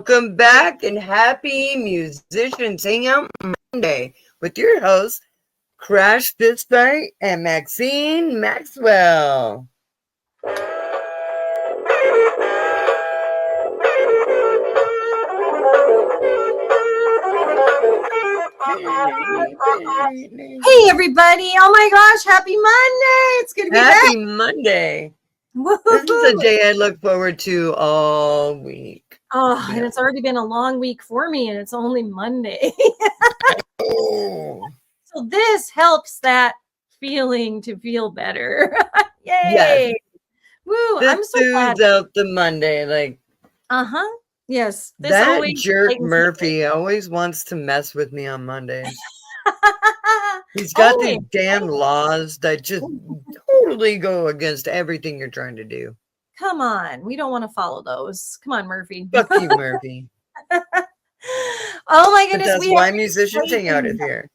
Welcome back and happy Musicians Hangout Monday with your hosts, Crash Fistfight and Maxine Maxwell. Hey everybody! Oh my gosh, happy Monday! It's good to be back. Happy Monday. This is a day I look forward to all week. Oh, and it's already been a long week for me, and it's only Monday. Oh. So this helps that feeling to feel better. Yay! Yes. Woo! This I'm so glad. out the Monday, like Yes. This that jerk Murphy always wants to mess with me on Mondays. He's got these damn laws that just totally go against everything you're trying to do. Come on, we don't want to follow those. Come on, Murphy. Fuck you, Murphy. Oh my goodness, but that's why Musicians Hangout is here.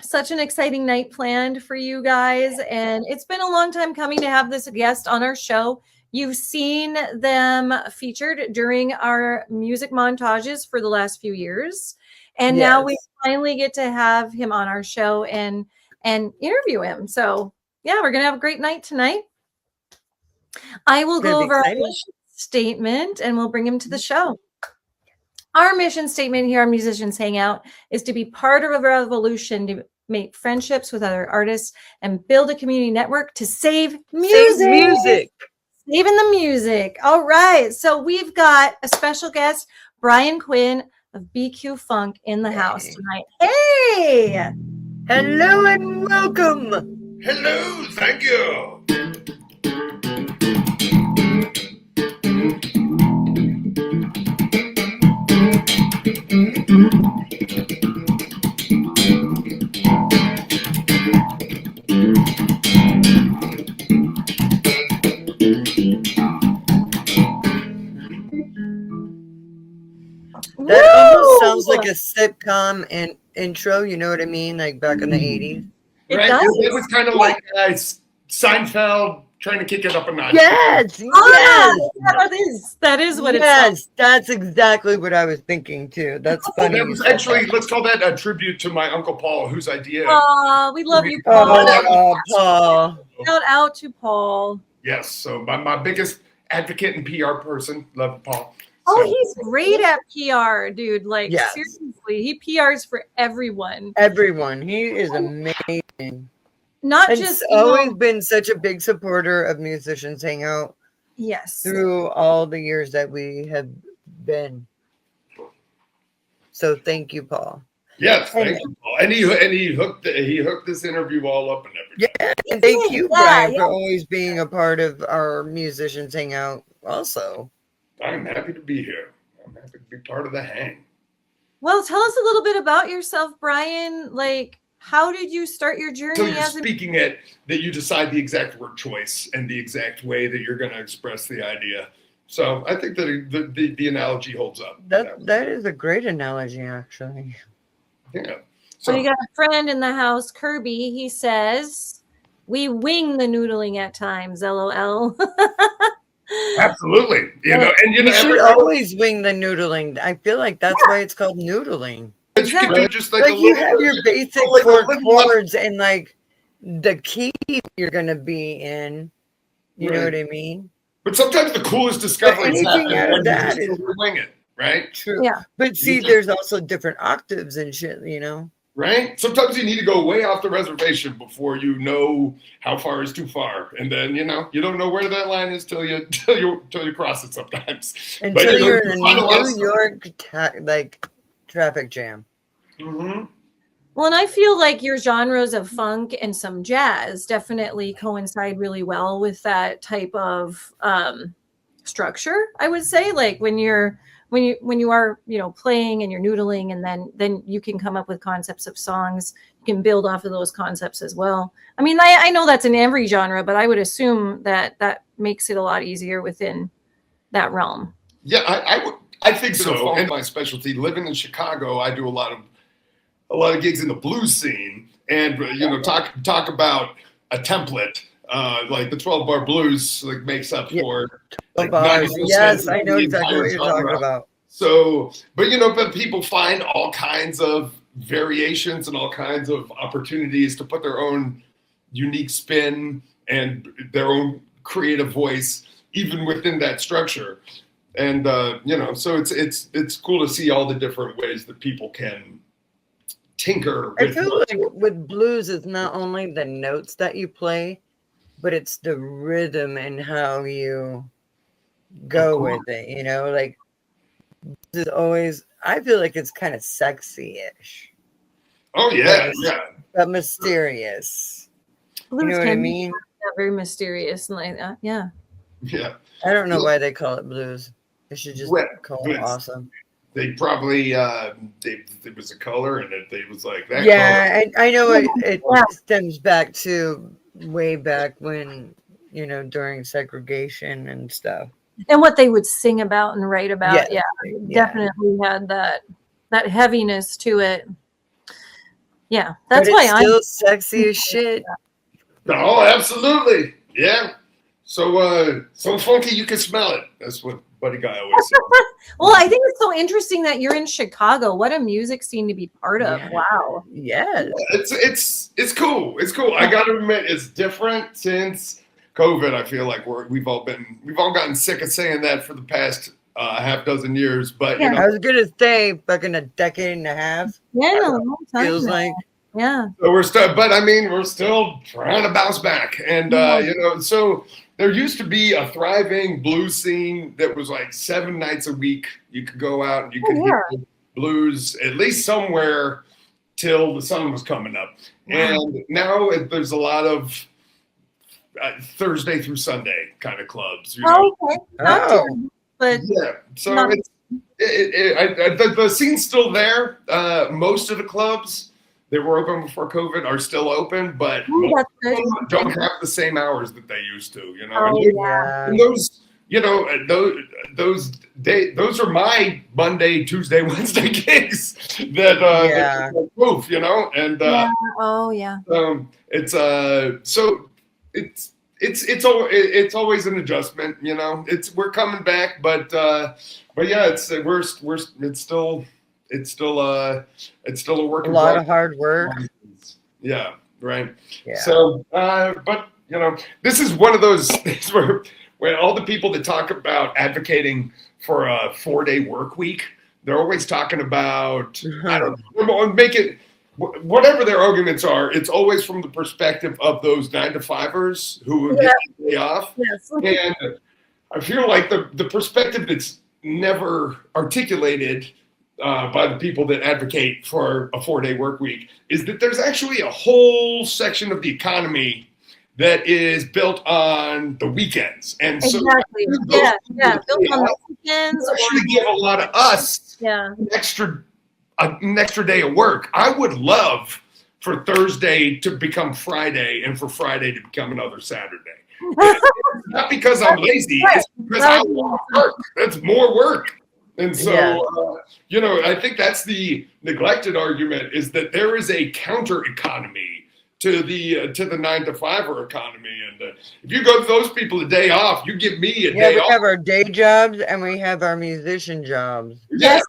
Such an exciting night planned for you guys, and it's been a long time coming to have this guest on our show. You've seen them featured during our music montages for the last few years, and now we finally get to have him on our show and interview him. So yeah, we're gonna have a great night tonight. I will go over our mission statement and we'll bring him to the show. Our mission statement here on Musicians Hangout is to be part of a revolution to make friendships with other artists and build a community network to save music. Saving the music. All right. So we've got a special guest, Brian Quinn of BQ Funk in the house tonight. Hey! Hello and welcome. Hello. Thank you. That almost sounds like a sitcom and intro, you know what I mean? Like back in the 80s. Right? It was kind of like Seinfeld trying to kick it up a notch. Yes. That is what it is. Yes, that's exactly what I was thinking too. That's funny. That was actually, let's call that a tribute to my Uncle Paul, whose idea. Oh, we love you, Paul. Paul. Shout out to Paul. Yes, so my biggest advocate and PR person, love Paul. Oh, he's great at PR, dude. Like, seriously, he PRs for everyone. Everyone. He is amazing. Just always been such a big supporter of Musicians Hangout. Yes. Through all the years that we have been. So thank you, Paul. Yes, thank you, Paul. And he hooked this interview all up and everything. Yeah, and thank you, Brian, for always being a part of our Musicians Hangout also. I'm happy to be here. I'm happy to be part of the hang. Well, tell us a little bit about yourself, Brian. Like, how did you start your journey? So you're speaking at that you decide the exact word choice and the exact way that you're going to express the idea. So I think that the analogy holds up. That is a great analogy, actually. Yeah. So you got a friend in the house, Kirby. He says, "We wing the noodling at times." LOL. Absolutely. You should always wing the noodling. I feel like that's why it's called noodling. Exactly. Just like you have your basic four chords and like the key you're gonna be in. You know what I mean? But sometimes the coolest discoveries happen out of that is wing it, right? True. Yeah. But see, there's also different octaves and shit, you know? Right? Sometimes you need to go way off the reservation before you know how far is too far. And then, you don't know where that line is till you cross it sometimes. Until you're in a New York traffic jam. Mm-hmm. Well, and I feel like your genres of funk and some jazz definitely coincide really well with that type of structure. I would say, like when you are playing and you're noodling, and then you can come up with concepts of songs. You can build off of those concepts as well. I mean, I know that's in every genre, but I would assume that makes it a lot easier within that realm. Yeah, I think so. And my specialty, living in Chicago, I do a lot of gigs in the blues scene, and talk about a template. Like the 12-bar blues makes up for. Bars. Yes, I know exactly what you're talking about. So, but but people find all kinds of variations and all kinds of opportunities to put their own unique spin and their own creative voice, even within that structure. And so it's cool to see all the different ways that people can tinker. I feel like with blues, it's not only the notes that you play, but it's the rhythm and how you go with it. Like this is always. I feel like it's kind of sexy-ish. Oh yeah, yeah. But mysterious. Blues, you know what I mean? Very mysterious and like that. Yeah. Yeah. I don't know why they call it blues. They should just call it awesome. They probably there was a color and it was like that. Yeah, I know it stems back to way back when during segregation and stuff. And what they would sing about and write about, definitely had that heaviness to it. Yeah, that's but why it's still sexy as shit. Oh, absolutely, yeah. So funky you can smell it. That's what Buddy Guy always says. Well, I think it's so interesting that you're in Chicago. What a music scene to be part of. Yeah. Wow. Yeah. It's cool. It's cool. I got to admit, it's different since COVID. I feel like we've all gotten sick of saying that for the past half dozen years. But I was gonna say fucking a decade and a half. Yeah, a long time. Feels like. Yeah. So we're still trying to bounce back, and so there used to be a thriving blues scene that was like 7 nights a week. You could go out and you could hear blues at least somewhere till the sun was coming up. Wow. And now there's a lot of Thursday through Sunday kind of clubs. Okay. But yeah, so the scene's still there. Most of the clubs that were open before COVID are still open, but don't have the same hours that they used to. And those are my Monday, Tuesday, Wednesday gigs that move. It's always an adjustment. We're coming back, but yeah, it's still a work. A lot of hard work. Yeah, right. Yeah. So, but this is one of those things where all the people that talk about advocating for a 4-day work week, they're always talking about make it whatever their arguments are. It's always from the perspective of those 9-to-5ers who get the day off, and I feel like the perspective that's never articulated by the people that advocate for a 4-day work week is that there's actually a whole section of the economy that is built on the weekends. And so built on the weekends. Actually give a lot of us an extra day of work. I would love for Thursday to become Friday and for Friday to become another Saturday. Not because I'm lazy, it's because I want to work. That's more work. And so, I think that's the neglected argument, is that there is a counter economy to the 9-to-5er economy. And if you give those people a day off, you give me a day off. We have our day jobs and we have our musician jobs. Yes.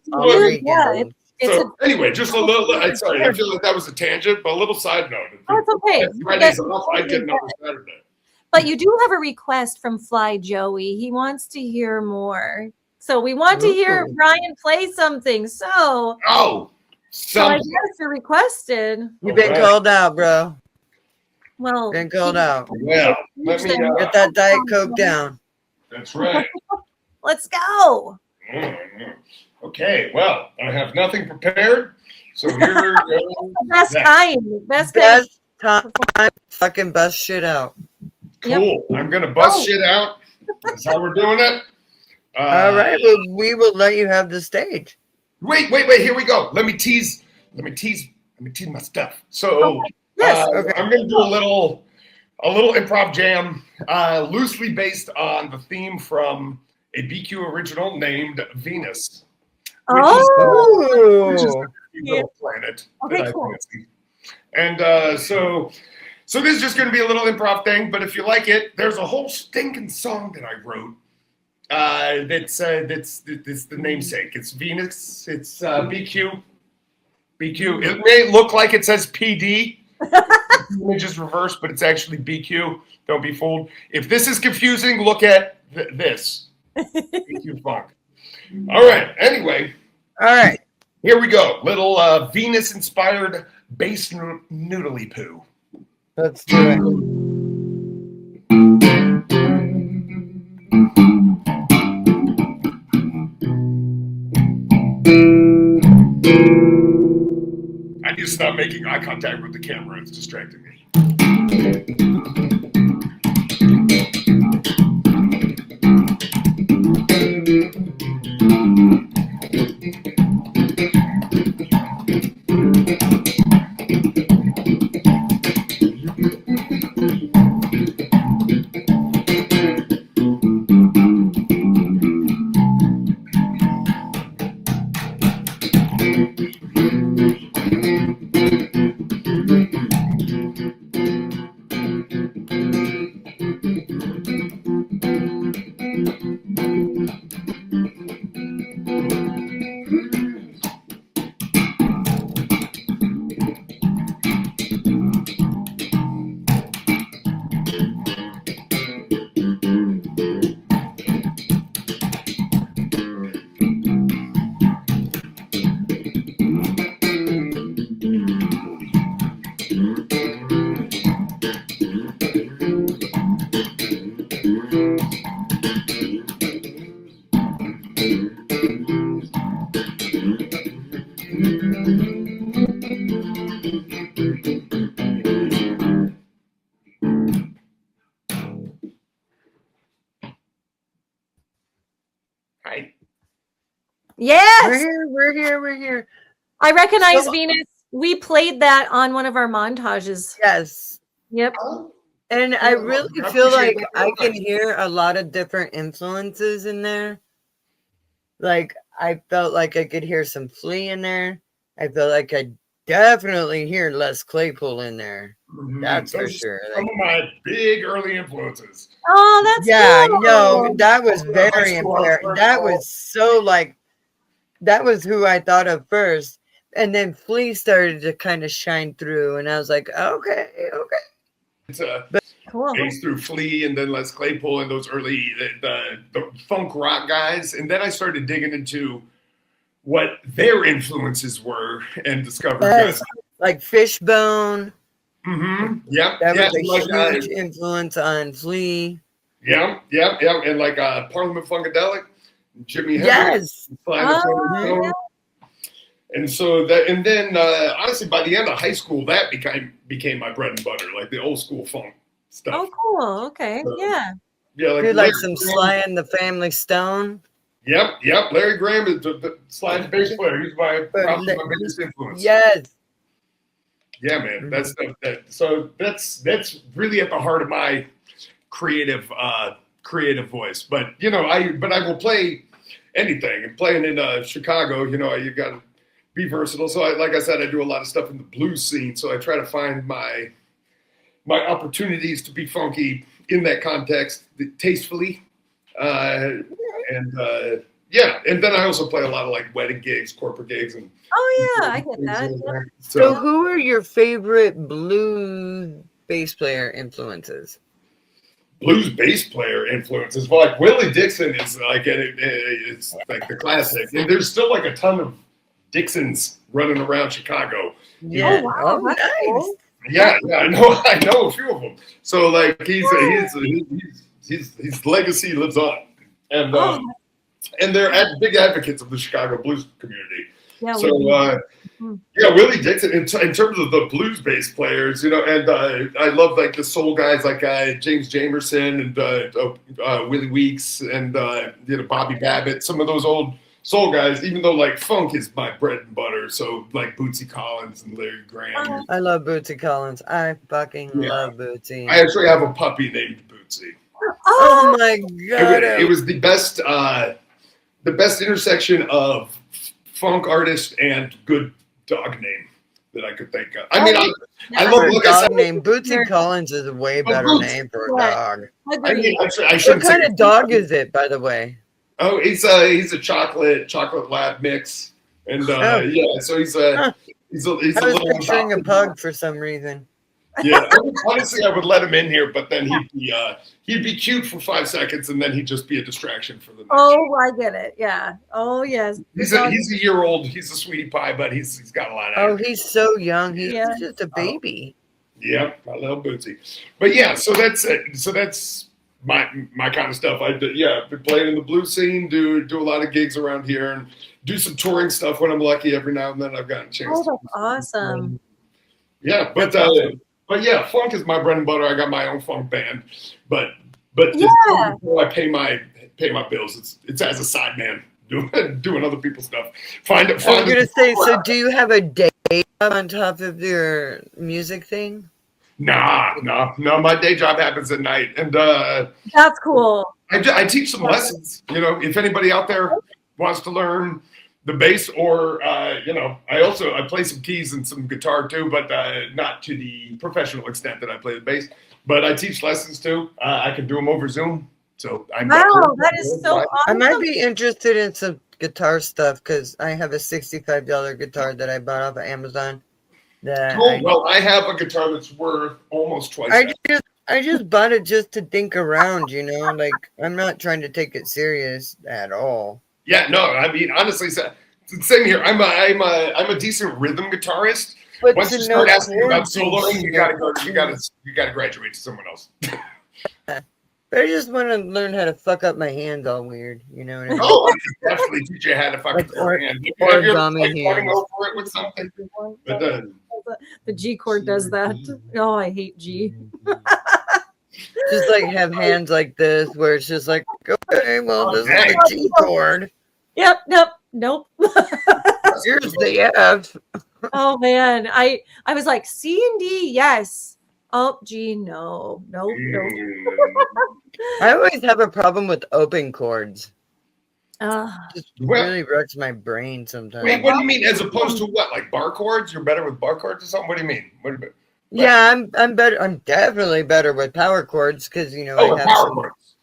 So anyway, just a little, sorry, I feel like that was a tangent, but a little side note. Oh, it's okay. If Friday's off, I'd get another Saturday. But you do have a request from Fly Joey. He wants to hear more. So we want to hear Brian play something. So I guess you're requested. You've been called out, bro. Well, been called out. Yeah, let me get that Diet Coke down. That's right. Let's go. Okay, well, I have nothing prepared, so here goes. Best time. Fucking bust shit out. Cool. I'm gonna bust shit out. That's how we're doing it. All right, well, we will let you have the stage. Wait, here we go. Let me tease my stuff. So I'm gonna do a little improv jam, loosely based on the theme from a BQ original named Venus. Which is a little planet. Okay, cool. And so this is just going to be a little improv thing, but if you like it, there's a whole stinking song that I wrote That's the namesake. It's Venus. It's BQ. BQ. It may look like it says PD. Images reversed, but it's actually BQ. Don't be fooled. If this is confusing, look at this. BQ Funk. All right. Anyway. All right. Here we go. Little Venus-inspired bass noodly poo. Let's do it. I need to stop making eye contact with the camera. It's distracting me. Hi. Yes. We're here. I recognize Venus. We played that on one of our montages. Yes. Yep. And I really feel like I can hear a lot of different influences in there. Like, I felt like I could hear some Flea in there. I felt like I definitely hear Les Claypool in there. That's for sure. Some of my big early influences. Oh, that's cool. No, that was very important. That was so like, that was who I thought of first. And then Flea started to kind of shine through. And I was like, okay. It's cool. bass through Flea and then Les Claypool and those early the funk rock guys. And then I started digging into what their influences were and discovered guys like Fishbone. Yeah. That was a huge influence on Flea. Yeah. And like Parliament Funkadelic, Jimmy Hendrix. Yes. And so that, and then honestly, by the end of high school, that became my bread and butter, like the old school funk stuff. Oh, cool. Okay. Yeah. Yeah, like some Sly and the Family Stone. Yep. Larry Graham is the Sly's bass player. He's probably my biggest influence. Yes. Yeah, man. That's really at the heart of my creative voice. But I will play anything. And playing in Chicago, you got to be versatile. So like I said, I do a lot of stuff in the blues scene. So I try to find my opportunities to be funky in that context tastefully. And then I also play a lot of like wedding gigs, corporate gigs, and I get that. So who are your favorite blues bass player influences? Blues bass player influences. Well, like Willie Dixon is like it's like the classic, and there's still like a ton of Dixons running around Chicago. Yeah. Oh, wow. That's nice. cool. Yeah, I know a few of them. So like his legacy lives on, and they're big advocates of the Chicago blues community. Yeah, so Willie Dixon in terms of the blues bass players, and I love like the soul guys like James Jamerson and Willie Weeks and Bobby Babbitt, some of those old soul guys, even though like funk is my bread and butter. So like Bootsy Collins and Larry Graham. I love Bootsy Collins. I fucking love Bootsy. I actually have a puppy named Bootsy. Oh my god! It was the best intersection of funk artist and good dog name. that I could think of. I mean, I For love a like I said, dog name. Bootsy Collins is a way better Boots. name for a dog. I mean, I What shouldn't kind say. of dog is it, by the way? Oh, he's a chocolate lab mix, and yeah, so he's a Huh. he's a I was little picturing a adopted. pug for some reason. Yeah, honestly, I would let him in here, but then he'd be cute for 5 seconds, and then he'd just be a distraction for the next. Oh, I get it. Yeah. Oh, yes. He's a year old. He's a sweetie pie, but he's got a lot of. Oh, energy. he's so young. He's Yeah. just a baby. Yep, my little Bootsy. But yeah, so that's it. So that's my kind of stuff. I've been playing in the blues scene, do a lot of gigs around here, and do some touring stuff when I'm lucky. Every now and then I've gotten a chance. Oh, that's awesome. Yeah, but yeah, funk is my bread and butter. I got my own funk band, but Yeah. I pay my bills. It's as a side man doing other people's stuff. I was gonna say, so do you have a day job on top of your music thing? No. My day job happens at night, and That's cool. I teach some lessons. You know, if anybody out there wants to learn the bass, or I play some keys and some guitar too, but not to the professional extent that I play the bass. But I teach lessons too. I can do them over Zoom. So Wow, that is so I awesome. might be interested in some guitar stuff because I have a $65 guitar that I bought off of Amazon. I have a guitar that's worth almost twice. I just bought it just to think around, you know. Like I'm not trying to take it serious at all. Yeah, no. I mean, honestly, same here. I'm a decent rhythm guitarist. But Once to you start know asking about chords and soloing, you shit. gotta graduate to someone else. But I just want to learn how to fuck up my hands all weird, you know. What I mean? Oh, I can definitely teach you how to fuck Like with your hand. origami Starting hands. over it with something. But The G chord does that. Oh, I hate G. Just like have hands like this, where it's just like, okay, well, this is the G chord. Yep. Nope. Here's the F. Oh man, I was like C and D, yes. Oh, G, no. I always have a problem with open chords. Uh, Just really wrecks my brain sometimes. wait, what do you mean? As opposed to what? Like bar chords? You're better with bar chords or something? What do you mean? Yeah, I'm better. I'm definitely better with power chords because you know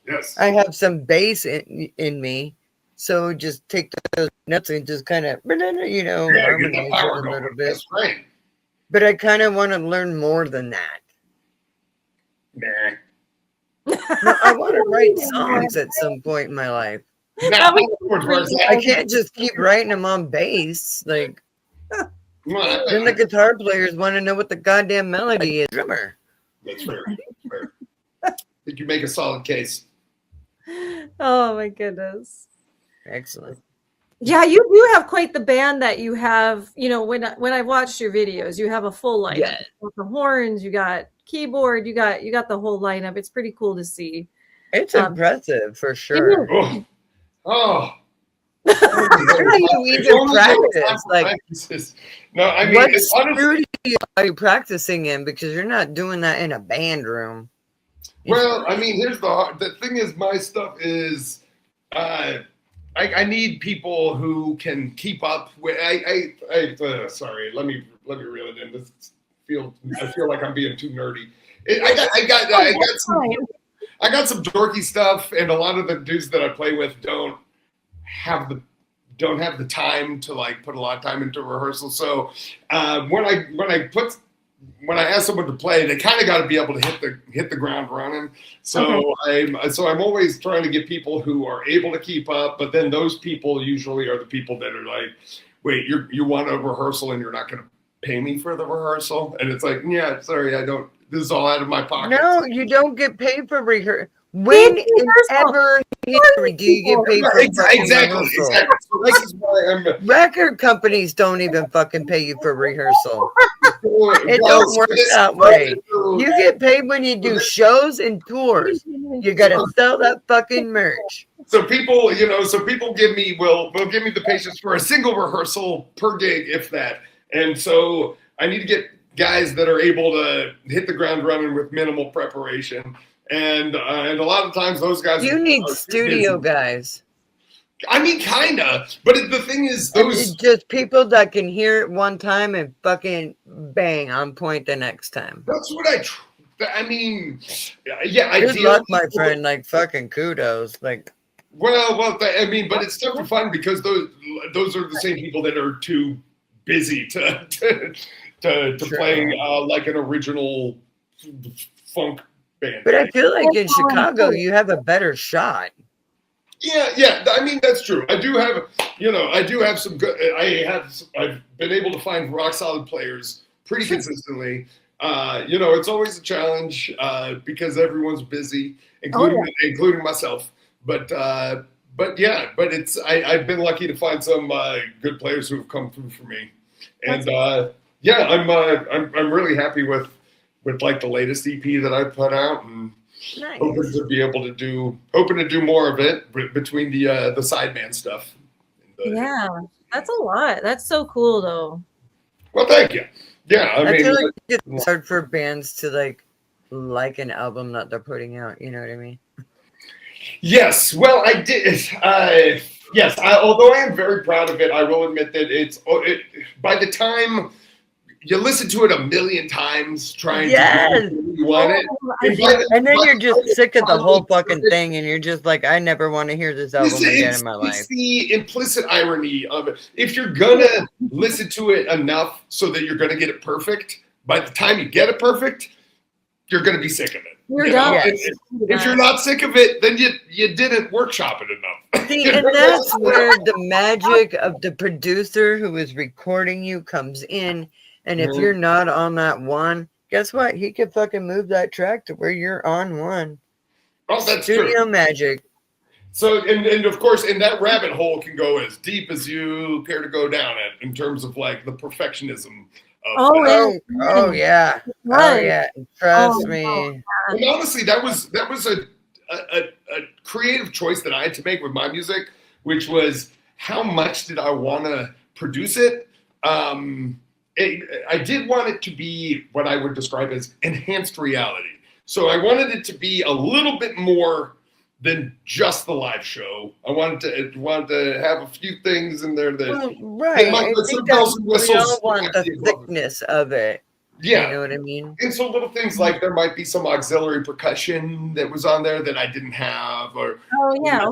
Yes. I have some bass in me, so just take those notes and just kind of harmonize it a little bit. That's right. But I kind of want to learn more than that. Nah. No, I want to write songs at some point in my life. I can't just keep writing them on bass. Like, then the guitar players want to know what the goddamn melody is. Drummer. That's fair. I think you make a solid case. oh my goodness. Excellent. Yeah, you do have quite the band that you have. You know, when I watched your videos, you have a full lineup. Yeah. You got the horns, you got keyboard, you got the whole lineup. It's pretty cool to see. It's impressive for sure. Oh. How do you even practice? Like, no, I mean, what it's honestly, studio are you practicing in? Because you're not doing that in a band room. well, I mean, here's the thing is, my stuff is, I need people who can keep up with. Sorry, let me reel it in. I feel like I'm being too nerdy. I got some dorky stuff, and a lot of the dudes that I play with don't have the time to like put a lot of time into rehearsal. So when I ask someone to play, they kind of got to be able to hit the ground running. So I'm always trying to get people who are able to keep up. But then those people usually are the people that are like, wait, you want a rehearsal and you're not going to pay me for the rehearsal? And it's like, yeah, sorry, I don't. This is all out of my pocket. No, you don't get paid for rehearsal. When ever do you get paid for exactly. Like, record companies don't even fucking pay you for rehearsal. It don't work that way. You get paid when you do shows and tours. You gotta sell that fucking merch. So people give me the patience for a single rehearsal per gig, if that. And so I need to get guys that are able to hit the ground running with minimal preparation. And a lot of times those guys. You need studio guys. I mean, kinda. But the thing is, those It's just people that can hear it one time and fucking bang on point the next time. that's what I mean, yeah, Good luck, ideally, my friend. Like fucking kudos. Like I mean, but it's tough to find because those are the same people that are too busy to play like an original funk band. but I feel like in Chicago you have a better shot. Yeah. I mean, that's true. I do have some good. I've been able to find rock solid players pretty consistently. It's always a challenge because everyone's busy, including myself. But I've been lucky to find some good players who have come through for me, and I'm really happy with like the latest EP that I put out, and Nice. hoping to do more of it between the sideman stuff. Yeah, that's a lot. That's so cool, though. Well, thank you. Yeah, I mean, feel like it's hard for bands to like an album that they're putting out. You know what I mean? yes. Well, I did. Yes. Although I am very proud of it, I will admit that by the time you listen to it a million times, trying to do what you want it, And then you're just sick of the whole fucking thing, and you're just like, I never want to hear this album again in my life. It's the implicit irony of it. If you're gonna listen to it enough so that you're gonna get it perfect, by the time you get it perfect, you're gonna be sick of it. You're done. If you're not sick of it, then you didn't workshop it enough. See, and that's where the magic of the producer who is recording you comes in. And if you're not on that one, guess what? He could fucking move that track to where you're on one. Oh, that's Studio true. magic. So, and of course, and that rabbit hole can go as deep as you care to go down it in terms of like the perfectionism. Oh yeah. Trust me. And honestly, that was a creative choice that I had to make with my music, which was how much did I want to produce it. I did want it to be what I would describe as enhanced reality. So I wanted it to be a little bit more than just the live show. I wanted to have a few things in there that right. I think we all want the thickness of it. Yeah, you know what I mean. And so little things like there might be some auxiliary percussion that was on there that I didn't have, or okay.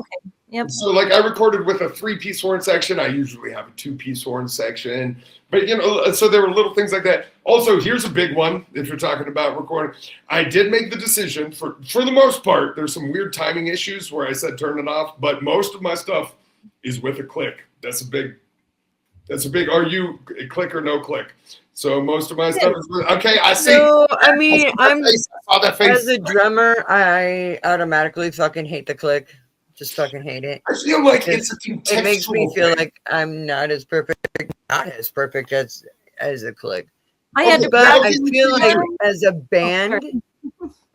Yep. So like I recorded with a 3-piece horn section. I usually have a 2-piece horn section, but so there were little things like that. Also, here's a big one. If you're talking about recording, I did make the decision for the most part. There's some weird timing issues where I said turn it off, but most of my stuff is with a click. That's a big. Are you a click or no click? So most of my stuff is okay. I see. So I mean, I saw that face. As a drummer, I automatically fucking hate the click. Just fucking hate it. I feel like it's a contextual It makes me feel thing. like I'm not as perfect as a click. I feel like as a band,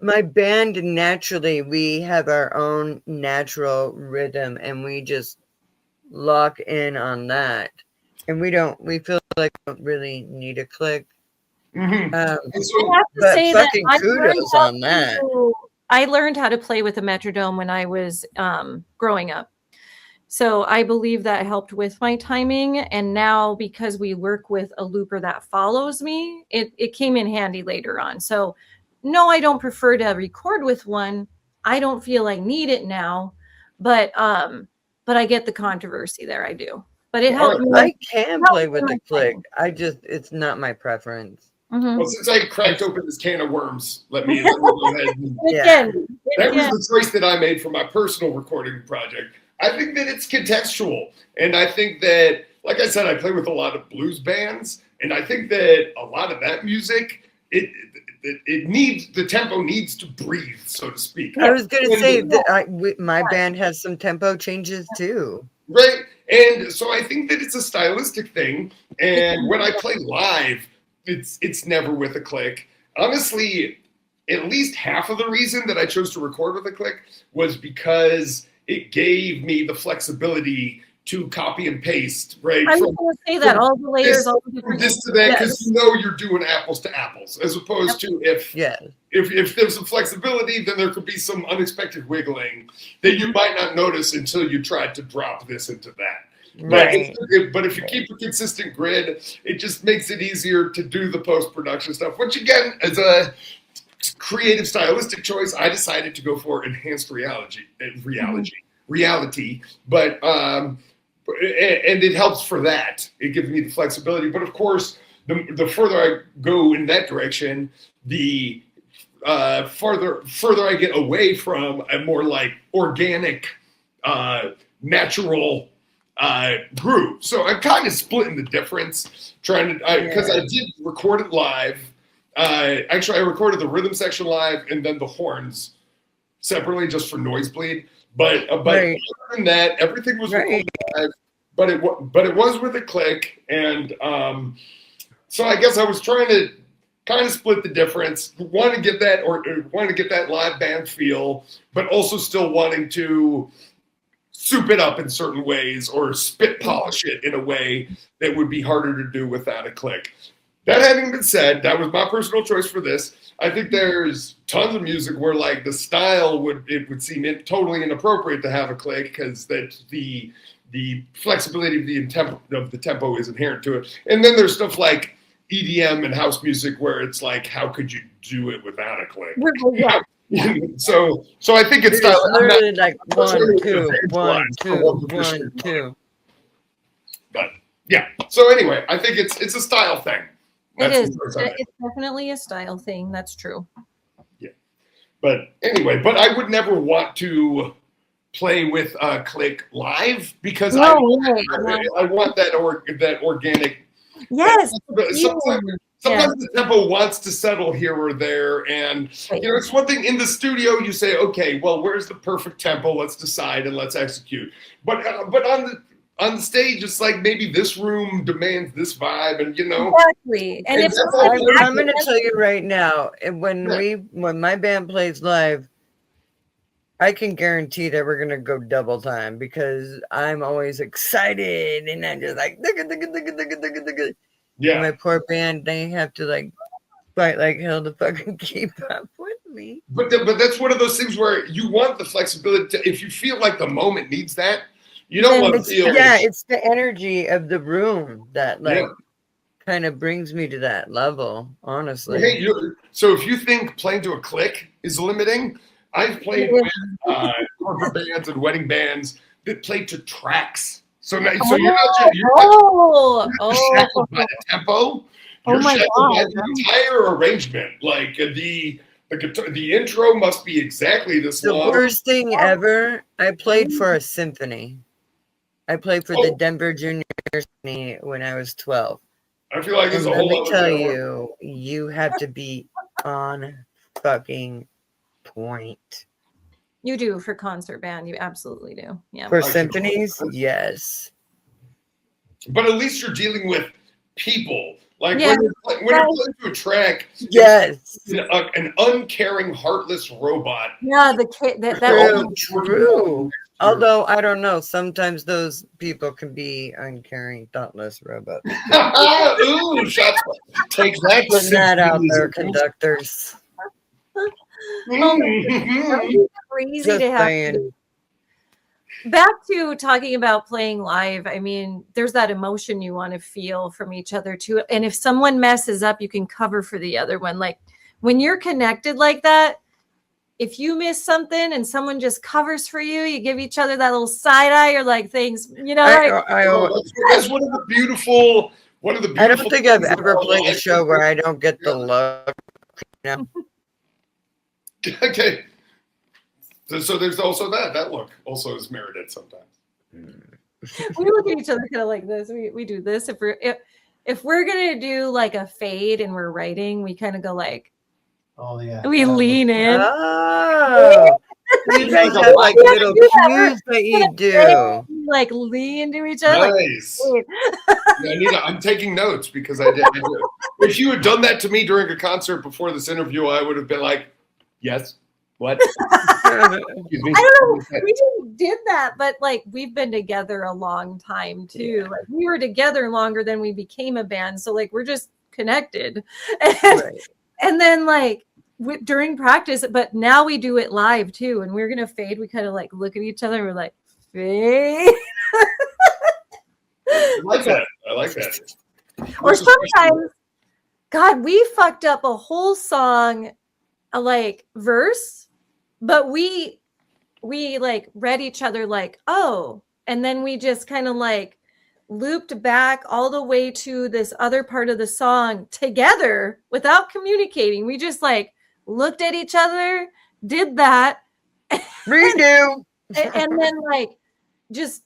my band naturally, we have our own natural rhythm, and we just lock in on that. And we feel like we don't really need a click. Mm-hmm. I have to say that kudos on that. I learned how to play with a metronome when I was growing up. So I believe that helped with my timing. And now because we work with a looper that follows me, it came in handy later on. So no, I don't prefer to record with one. I don't feel I need it now, but I get the controversy there. I do. But it helped me. I can play with the click. It's not my preference. Mm-hmm. Well, since I cracked open this can of worms, let me go ahead. That was the choice that I made for my personal recording project. I think that it's contextual. And I think that, like I said, I play with a lot of blues bands. And I think that a lot of that music, it needs, the tempo needs to breathe, so to speak. I was going to say that my band has some tempo changes too. Right. And so I think that it's a stylistic thing. And when I play live, it's never with a click. Honestly, at least half of the reason that I chose to record with a click was because it gave me the flexibility to copy and paste, right? I was going to say that all the layers, all the From different. this to that, because Yes. you know you're doing apples to apples, as opposed to if there's some flexibility, then there could be some unexpected wiggling that you might not notice until you try to drop this into that. Right. But if you keep a consistent grid, it just makes it easier to do the post-production stuff, which again, as a creative stylistic choice, I decided to go for enhanced reality, but and it helps for that. It gives me the flexibility. But of course, the further I go in that direction, the further I get away from a more like organic, natural groove. So I'm kind of splitting the difference, trying to because I did record it live. Actually, I recorded the rhythm section live and then the horns separately, just for noise bleed. But other than that, everything was recorded live. But it was with a click, and so I guess I was trying to kind of split the difference. Want to get that live band feel, but also still wanting to soup it up in certain ways or spit polish it in a way that would be harder to do without a click. That having been said, that was my personal choice for this. I think there's tons of music where like the style would seem totally inappropriate to have a click because that's the flexibility of the tempo is inherent to it. And then there's stuff like EDM and house music where it's like, how could you do it without a click? Yeah. So I think it's literally like 1, 2, 1, 2, 1, 2. But yeah. So anyway, I think it's a style thing. It's definitely a style thing. That's true. Yeah. But anyway, I would never want to play with a click live because I want that organic. Yes. Sometimes the tempo wants to settle here or there, and it's one thing in the studio you say, okay, well, where's the perfect tempo? Let's decide and let's execute. But on the stage, it's like maybe this room demands this vibe, and exactly. And I'm going to tell you right now, when my band plays live, I can guarantee that we're going to go double time because I'm always excited and I'm just like, yeah. And my poor band, they have to like fight like hell to fucking keep up with me. But that's one of those things where you want the flexibility if you feel like the moment needs that, you don't want to feel. Yeah, it's the energy of the room that kind of brings me to that level, honestly. Hey, so if you think playing to a click is limiting, I've played with corporate bands and wedding bands that play to tracks. So you're not shackled by the tempo. You're shackled by the entire arrangement. Like the intro must be exactly this long. The worst thing ever, I played for a symphony. I played for the Denver Junior Symphony when I was 12. I feel like there's a whole lot. Let me tell you have to be on fucking point. You do for concert band. You absolutely do. Yeah. For symphonies, yes. But at least you're dealing with people. Like when you're playing to a track, yes, an uncaring, heartless robot. Yeah, true. Although I don't know, sometimes those people can be uncaring, thoughtless robots. Ooh, shots! Take that. Putting that out there, conductors. Crazy to have. Back to talking about playing live. I mean, there's that emotion you want to feel from each other too. And if someone messes up, you can cover for the other one. Like when you're connected like that, if you miss something and someone just covers for you, you give each other that little side eye or like things, that's one of the beautiful. I don't think I've ever played a show where I don't get the love. Okay. So there's also that look also is merited sometimes. We look at each other kind of like this. We do this if we're gonna do like a fade and we're writing, we kind of go like, oh yeah, we lean in. Oh, you guys have like little cues that you do. Like lean to each other. Nice. I'm taking notes because I did. If you had done that to me during a concert before this interview, I would have been like, yes. What? Excuse me. I don't know. We just did that, but like we've been together a long time too. Yeah. Like we were together longer than we became a band, so like we're just connected. Right. And then like during practice, but now we do it live too. And we're gonna fade. We kind of like look at each other. And we're like fade. I like that. I like that. Or sometimes, God, we fucked up a whole song, like verse, but we like read each other like, oh, and then we just kind of like looped back all the way to this other part of the song together without communicating. We just like looked at each other, did that, Redo. and then like just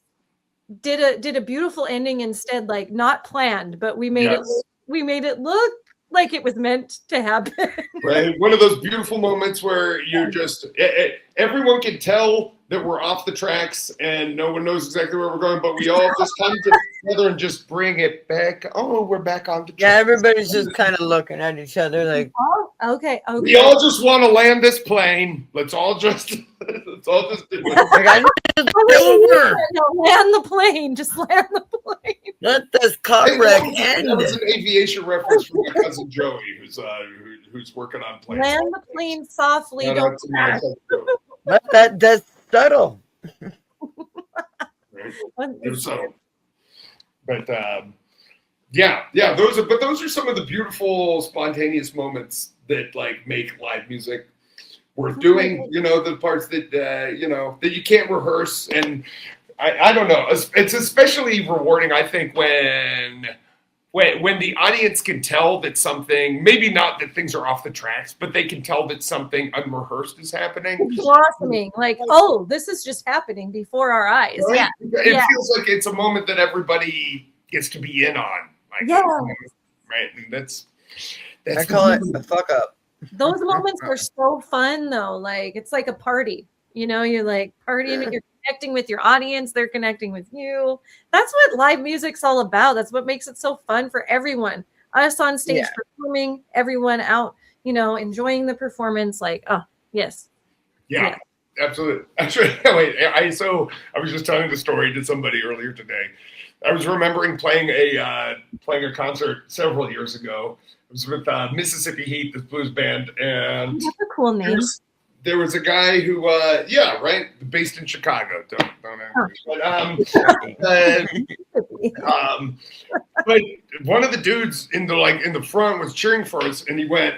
did a beautiful ending instead, like not planned, but we made it look like it was meant to happen. Right, one of those beautiful moments where you're just everyone can tell that we're off the tracks and no one knows exactly where we're going, but we all just come together and just bring it back. Oh, we're back on the track. Yeah, everybody's just kind of looking at each other like, Oh, okay. We all just want to land this plane. Let's all just do it. like I just over. No, land the plane. Just land the plane. Let this car wreck end. That was an aviation reference from my cousin Joey, who's working on planes. Land the plane softly. Shout Don't out to my cousin Joey. But that's subtle. Right? It was subtle. But yeah, those are some of the beautiful spontaneous moments that like make live music worth doing. You know, the parts that that you can't rehearse, and I don't know. It's especially rewarding, I think, when the audience can tell that something, maybe not that things are off the tracks, but they can tell that something unrehearsed is happening. It's blossoming. Like, oh, this is just happening before our eyes. Right? Yeah. It feels like it's a moment that everybody gets to be in on. Like, Yeah. Right. And that's I call it a fuck up. Those moments are so fun though. Like it's like a party. You know, you're like partying, you're connecting with your audience, they're connecting with you. That's what live music's all about. That's what makes it so fun for everyone. Us on stage performing, everyone out, enjoying the performance. Like, oh, yes. Yeah. Absolutely. Actually, wait. I was just telling the story to somebody earlier today. I was remembering playing a concert several years ago. It was with Mississippi Heat, this blues band, and that's a cool name. There was a guy who, based in Chicago. Don't but one of the dudes in the front was cheering for us, and he went,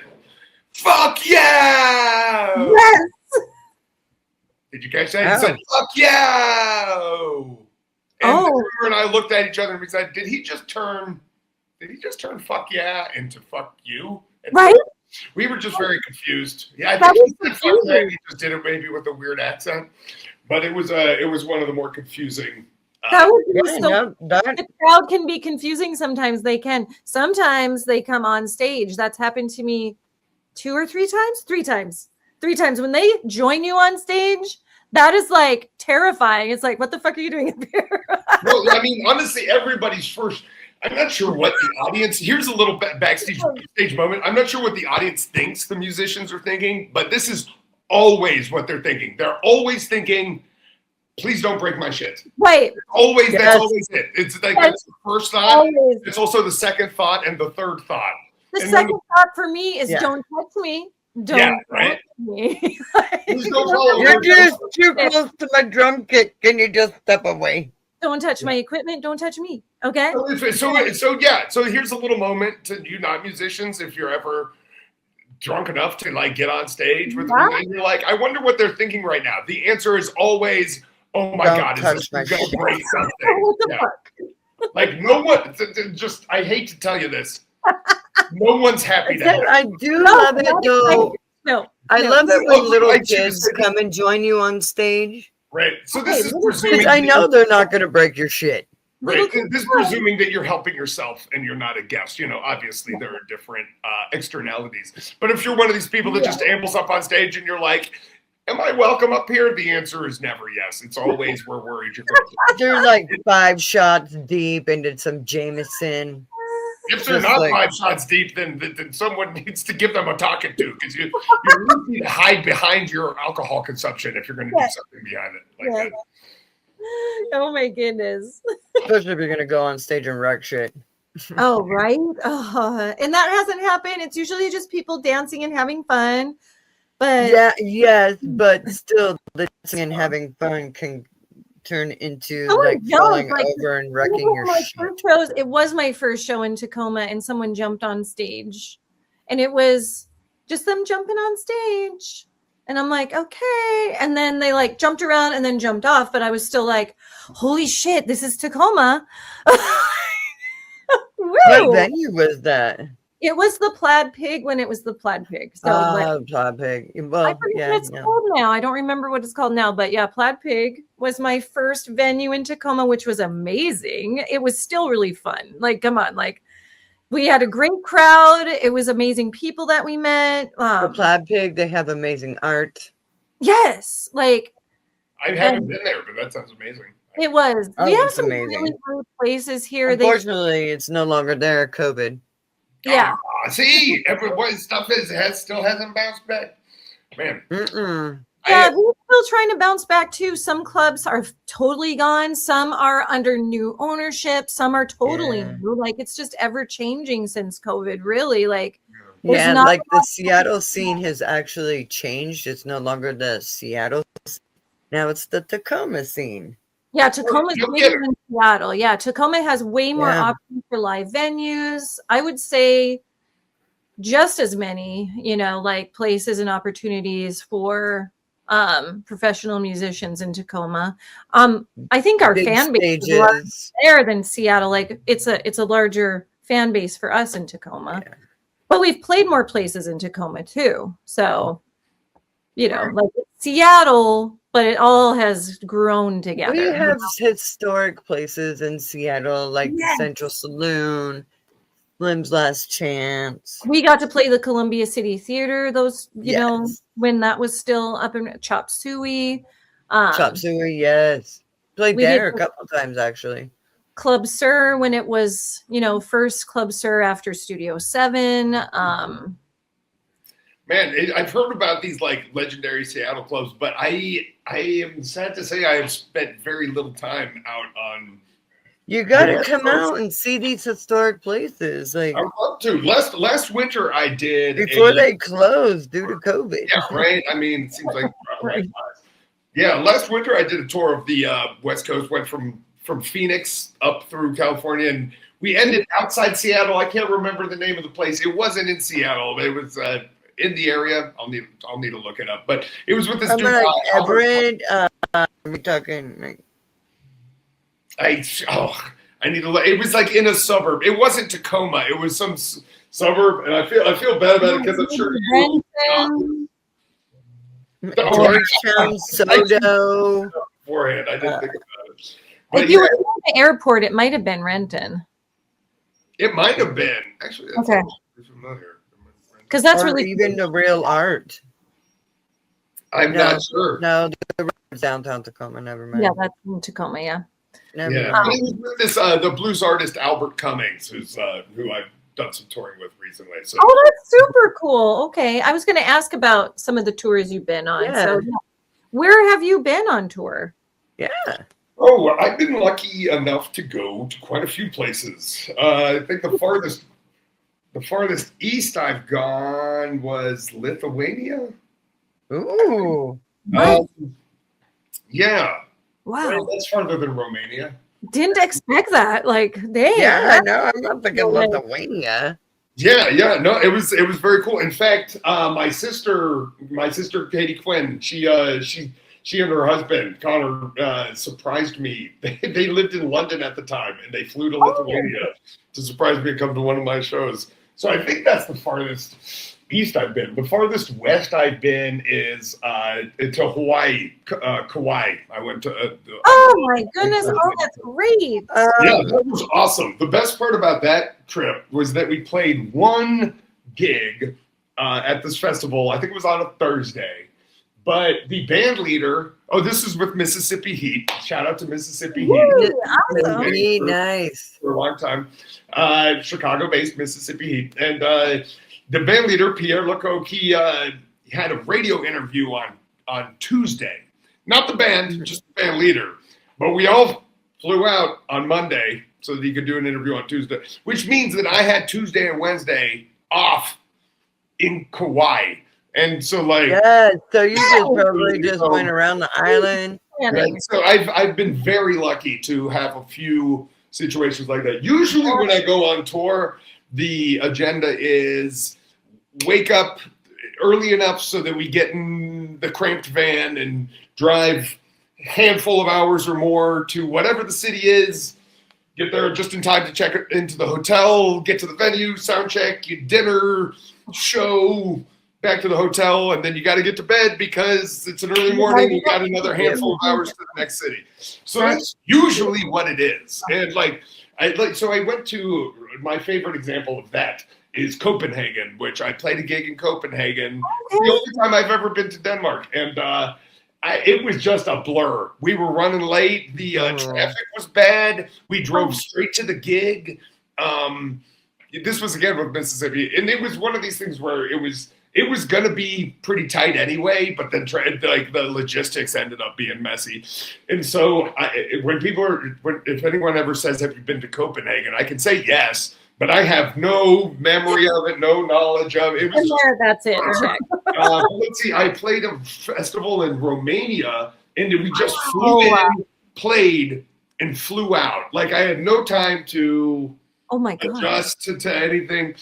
"Fuck yeah!" Yes. Did you catch that? He said, "Fuck yeah!" And Drew and I looked at each other and we said, "Did he just turn fuck yeah into fuck you?" And right. We were just very confused. Yeah, I think he said fuck yeah. He just did it maybe with a weird accent, but it was one of the more confusing. The crowd can be confusing sometimes. Sometimes they come on stage. That's happened to me 2 or 3 times. 3 times. 3 times when they join you on stage. That is like terrifying. It's like, what the fuck are you doing up here? Well, I mean, honestly, everybody's first. I'm not sure what the audience. Here's a little backstage moment. I'm not sure what the audience thinks the musicians are thinking, but this is always what they're thinking. They're always thinking, "Please don't break my shit." Right. Always. Yes. That's always it. It's like that's the first thought. Always. It's also the second thought and the third thought. The second thought for me is, "Don't touch me." Don't touch me. You're just too close to my drum kit. Can you just step away? Don't touch my equipment. Don't touch me. Okay. So here's a little moment to you not musicians. If you're ever drunk enough to like get on stage with me and you're like, I wonder what they're thinking right now. The answer is always, oh my God, is this going to break something? Like no one, just I hate to tell you this. No one's happy to have I do love it though. I love it when little kids come and join you on stage. Right. So this is presuming I know they're not going to break your shit. Right. This is presuming that you're helping yourself and you're not a guest. Obviously there are different externalities. But if you're one of these people that just ambles up on stage and you're like, "Am I welcome up here?" The answer is never yes. It's always we're worried you're going to. They're like 5 shots deep into some Jameson. If they're Just not like- 5 shots deep, then someone needs to give them a talking to, because you need to hide behind your alcohol consumption if you're going to do something behind it like that. Oh my goodness. Especially if you're gonna go on stage and wreck shit. Oh, right. And that hasn't happened. It's usually just people dancing and having fun. But Yeah, yes, but still, the dancing and having fun can turn into Someone like jumped, falling like, over and wrecking your my shit. first shows, it was my first show in Tacoma, and someone jumped on stage, and it was just them jumping on stage. And I'm like, okay. And then they like jumped around and then jumped off, but I was still like, holy shit, this is Tacoma. What Woo! venue was that? It was the Plaid Pig when it was the Plaid Pig. So like, Plaid Pig. I Well, forget yeah, what it's called now. I don't remember what it's called now, but yeah, Plaid Pig was my first venue in Tacoma, which was amazing. It was still really fun. Like, come on, like we had a great crowd. It was amazing people that we met. the Plaid Pig. They have amazing art. Yes, like I haven't been there, but that sounds amazing. it was. Oh, We have it's some amazing. really great places here. Unfortunately, it's no longer there. COVID. Yeah. See, stuff still hasn't bounced back. Man. Mm-mm. Yeah, we're still trying to bounce back too. Some clubs are totally gone. Some are under new ownership. Some are totally new. Like it's just ever changing since COVID. Really, like Yeah, not like a the lot of- Seattle scene has actually changed. It's no longer the Seattle. Now it's the Tacoma scene. Yeah, Tacoma's You'll bigger get it. than Seattle. Yeah, Tacoma has way more Yeah. options for live venues. I would say just as many, like places and opportunities for professional musicians in Tacoma. I think our Big fan base is larger stages. there than Seattle. Like it's a larger fan base for us in Tacoma. Yeah. But we've played more places in Tacoma too. So, like Seattle, but it all has grown together. We have historic places in Seattle, like the Yes. Central Saloon, Slim's Last Chance. We got to play the Columbia City Theater, Yes. when that was still up in Chop Suey. Chop Suey, yes. Played we did there a the- couple times, actually. Club Sur when it was, first Club Sur after Studio 7. Man, I've heard about these like legendary Seattle clubs, but I am sad to say I have spent very little time out on. You got to Yeah. come out and see these historic places. Like I would love to. Last winter I did before they closed due to COVID. Yeah, right. I mean, it seems like yeah. Last winter I did a tour of the West Coast. Went from Phoenix up through California, and we ended outside Seattle. I can't remember the name of the place. It wasn't in Seattle. It was in the area. I'll need to look it up. But it was with this dude. Like Albert. Everett. We're talking like I need to look. It was like in a suburb. It wasn't Tacoma. It was some suburb, and I feel bad about it because I'm sure you. Renton. Georgetown, Sodo. Beforehand, I didn't think about it. But If you yeah, were in the airport, it might have been Renton. it might have been actually. That's Okay. familiar. Because that's Or really even the real art. I'm No. not sure. No, the downtown Tacoma. Never mind. yeah, that's in Tacoma, yeah. Never Yeah, mind. but it was with this the blues artist Albert Cummings, who I've done some touring with recently. So Oh, that's super cool. Okay. I was going to ask about some of the tours you've been on. Yeah. So, where have you been on tour? Yeah. I've been lucky enough to go to quite a few places. I think the farthest east I've gone was Lithuania. Ooh. Yeah, Wow. that's farther than Romania. Didn't expect that. Like, dang. Yeah, I know. I'm not thinking Lithuania. Yeah, no, it was very cool. In fact, my sister Katie Quinn, she and her husband Connor surprised me. They lived in London at the time, and they flew to Lithuania to surprise me and come to one of my shows. So I think that's the farthest east I've been. The farthest west I've been is to Hawaii, Kauai. I went to. Oh my goodness. Oh, that's great. Yeah, that was awesome. The best part about that trip was that we played one gig at this festival. I think it was on a Thursday, But the band leader, this is with Mississippi Heat. Shout out to Mississippi Heat. Woo, awesome. Really nice. For a long time. Chicago-based Mississippi Heat. And the band leader, Pierre Lecoq, he had a radio interview on Tuesday. Not the band, just the band leader. But we all flew out on Monday so that he could do an interview on Tuesday, which means that I had Tuesday and Wednesday off in Kauai. And so, like, yeah, so you just went around the island. Right? So I've been very lucky to have a few situations like that. Usually, when I go on tour, the agenda is wake up early enough so that we get in the cramped van and drive a handful of hours or more to whatever the city is. Get there just in time to check into the hotel, get to the venue, sound check, dinner, show. Back to the hotel, and then you got to get to bed because it's an early morning. You got another handful of hours to the next city. So that's usually what it is. And so I went to my favorite example of that is Copenhagen, which I played a gig in Copenhagen. It's the only time I've ever been to Denmark, and it was just a blur. We were running late. The traffic was bad. We drove straight to the gig. This was again with Mississippi, and it was one of these things where it was going to be pretty tight anyway, but then the logistics ended up being messy. And so if anyone ever says, have you been to Copenhagen? I can say yes, but I have no memory of it, no knowledge of it. That's it. Check. Let's see, I played a festival in Romania, and we just flew in, played, and flew out. Like, I had no time to adjust to anything.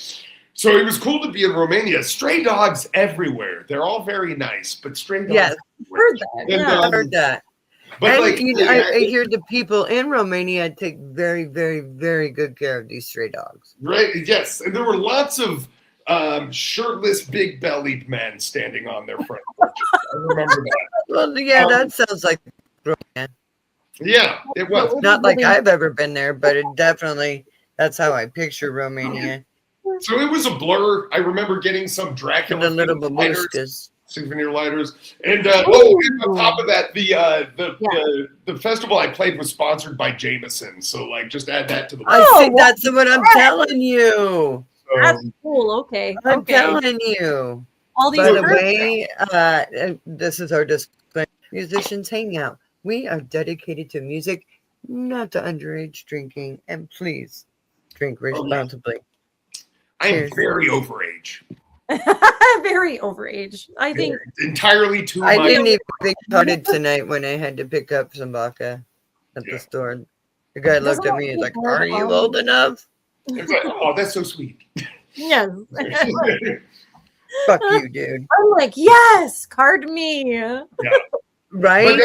So it was cool to be in Romania. Stray dogs everywhere. They're all very nice, but stray dogs. Yes, heard that. And, Yeah. I heard that. But And I hear the people in Romania take very, very, very good care of these stray dogs. Right? Yes, and there were lots of shirtless, big-bellied men standing on their front porches. I remember that. Well, yeah, that sounds like Romania. Yeah, it was. Not like I've ever been there, but it definitely, that's how I picture Romania. So it was a blur. I remember getting some Dracula The little babushkas. souvenir lighters, and on top of that, the festival I played was sponsored by Jameson. So just add that to the. That's what I'm telling you. So, That's cool. Okay. I'm telling you. All these By the way, this is our disclaimer. Musicians Hangout. We are dedicated to music, not to underage drinking, and please drink responsibly. I am very overage. very overage. I think entirely too much. I didn't even think about it tonight when I had to pick up some vodka at the store. The guy looked at me and was like, "Are you old enough?" It's like, oh, that's so sweet. yes. Fuck you, dude. I'm like, yes, card me. Yeah. Right?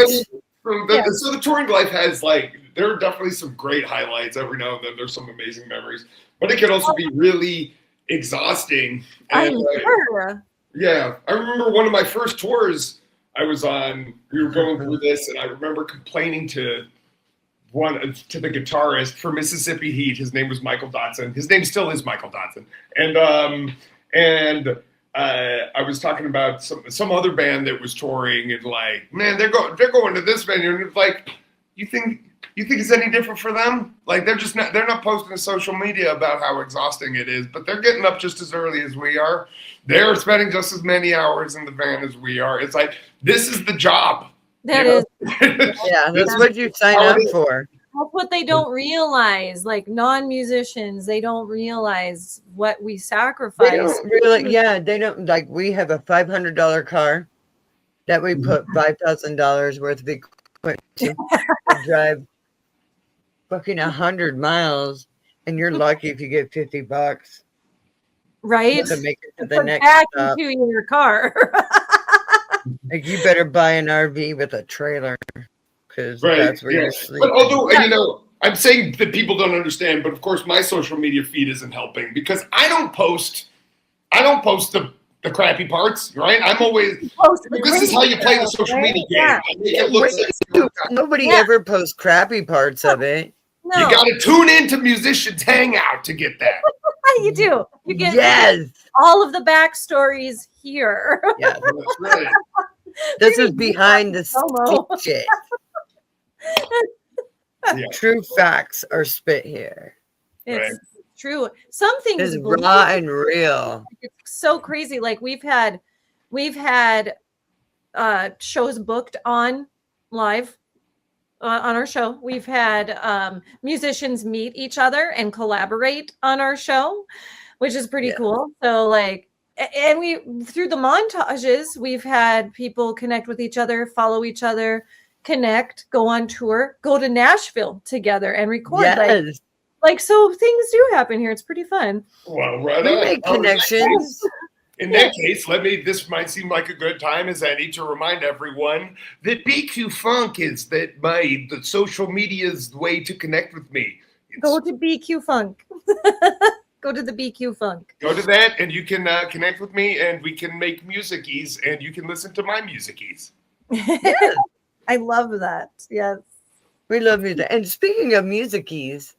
So the touring life has there are definitely some great highlights. Every now and then there's some amazing memories, but it can also be really exhausting. I'm sure. Yeah, I remember one of my first tours I was on. We were going through this, and I remember complaining to the guitarist for Mississippi Heat. His name was Michael Dotson. His name still is Michael Dotson, and I was talking about some other band that was touring, and man, they're going to this venue, and it's like, you think it's any different for them? They're not posting to social media about how exhausting it is, but they're getting up just as early as we are. They're spending just as many hours in the van as we are. It's like, this is the job. That is. Yeah, that's what you sign up for. That's what they don't realize. Non-musicians, they don't realize what we sacrifice. They don't. We have a $500 car that we put $5,000 worth of equipment to drive fucking 100 miles, and you're lucky if you get $50, right? To make it to the Put next back stop. into your car. You better buy an RV with a trailer, because that's where you're sleeping. But although I'm saying that people don't understand, but of course my social media feed isn't helping because I don't post the crappy parts, right? I'm always this is how you play the social media game. Nobody ever posts crappy parts of it. No. You got to tune into Musicians Hangout to get that. You do. You get all of the backstories here. Yeah, that's right. This is behind the promo. shit. Yeah. True facts are spit here. It's true. Some things It's raw and real. it's so crazy. Like we've had shows booked on live on our show. We've had musicians meet each other and collaborate on our show, which is pretty cool. So like, and we through the montages, we've had people connect with each other, follow each other, connect, go on tour, go to Nashville together and record. Yes. Like so things do happen here. It's pretty fun. Well, right We on. make connections. In that case, this might seem like a good time as I need to remind everyone that BQ Funk is the social media's way to connect with me. Go to BQ Funk. Go to the BQ Funk. Go to that and you can connect with me and we can make music-ease and you can listen to my music-ease. Yes. I love that. Yes. We love music. And speaking of music keys,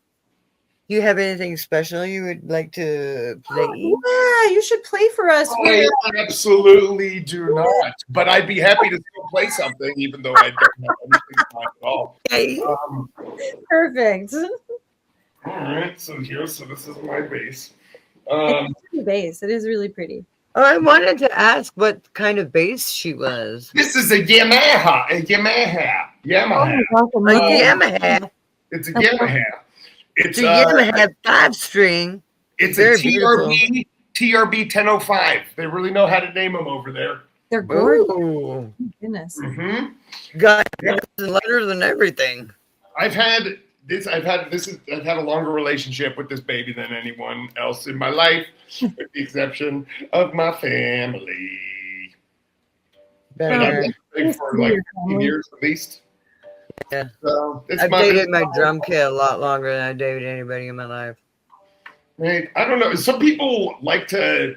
do you have anything special you would like to play? Yeah, you should play for us. I absolutely do not. But I'd be happy to still play something, even though I don't have anything to at all. Okay. Perfect. All right, so this is my bass. It's pretty bass. It is really pretty. Oh, I wanted to ask what kind of bass she was. This is a Yamaha. Oh, Yamaha. It's a Yamaha. It's a Yamaha 5-string. It's Very a TRB 1005. They really know how to name them over there. They're gorgeous. Ooh. Goodness. Mm-hmm. Got letters and everything. I've had a longer relationship with this baby than anyone else in my life, with the exception of my family. And I've been married for like 15 years at least. Yeah. So I've dated my drum kit a lot longer than I dated anybody in my life. Right. I don't know. Some people like to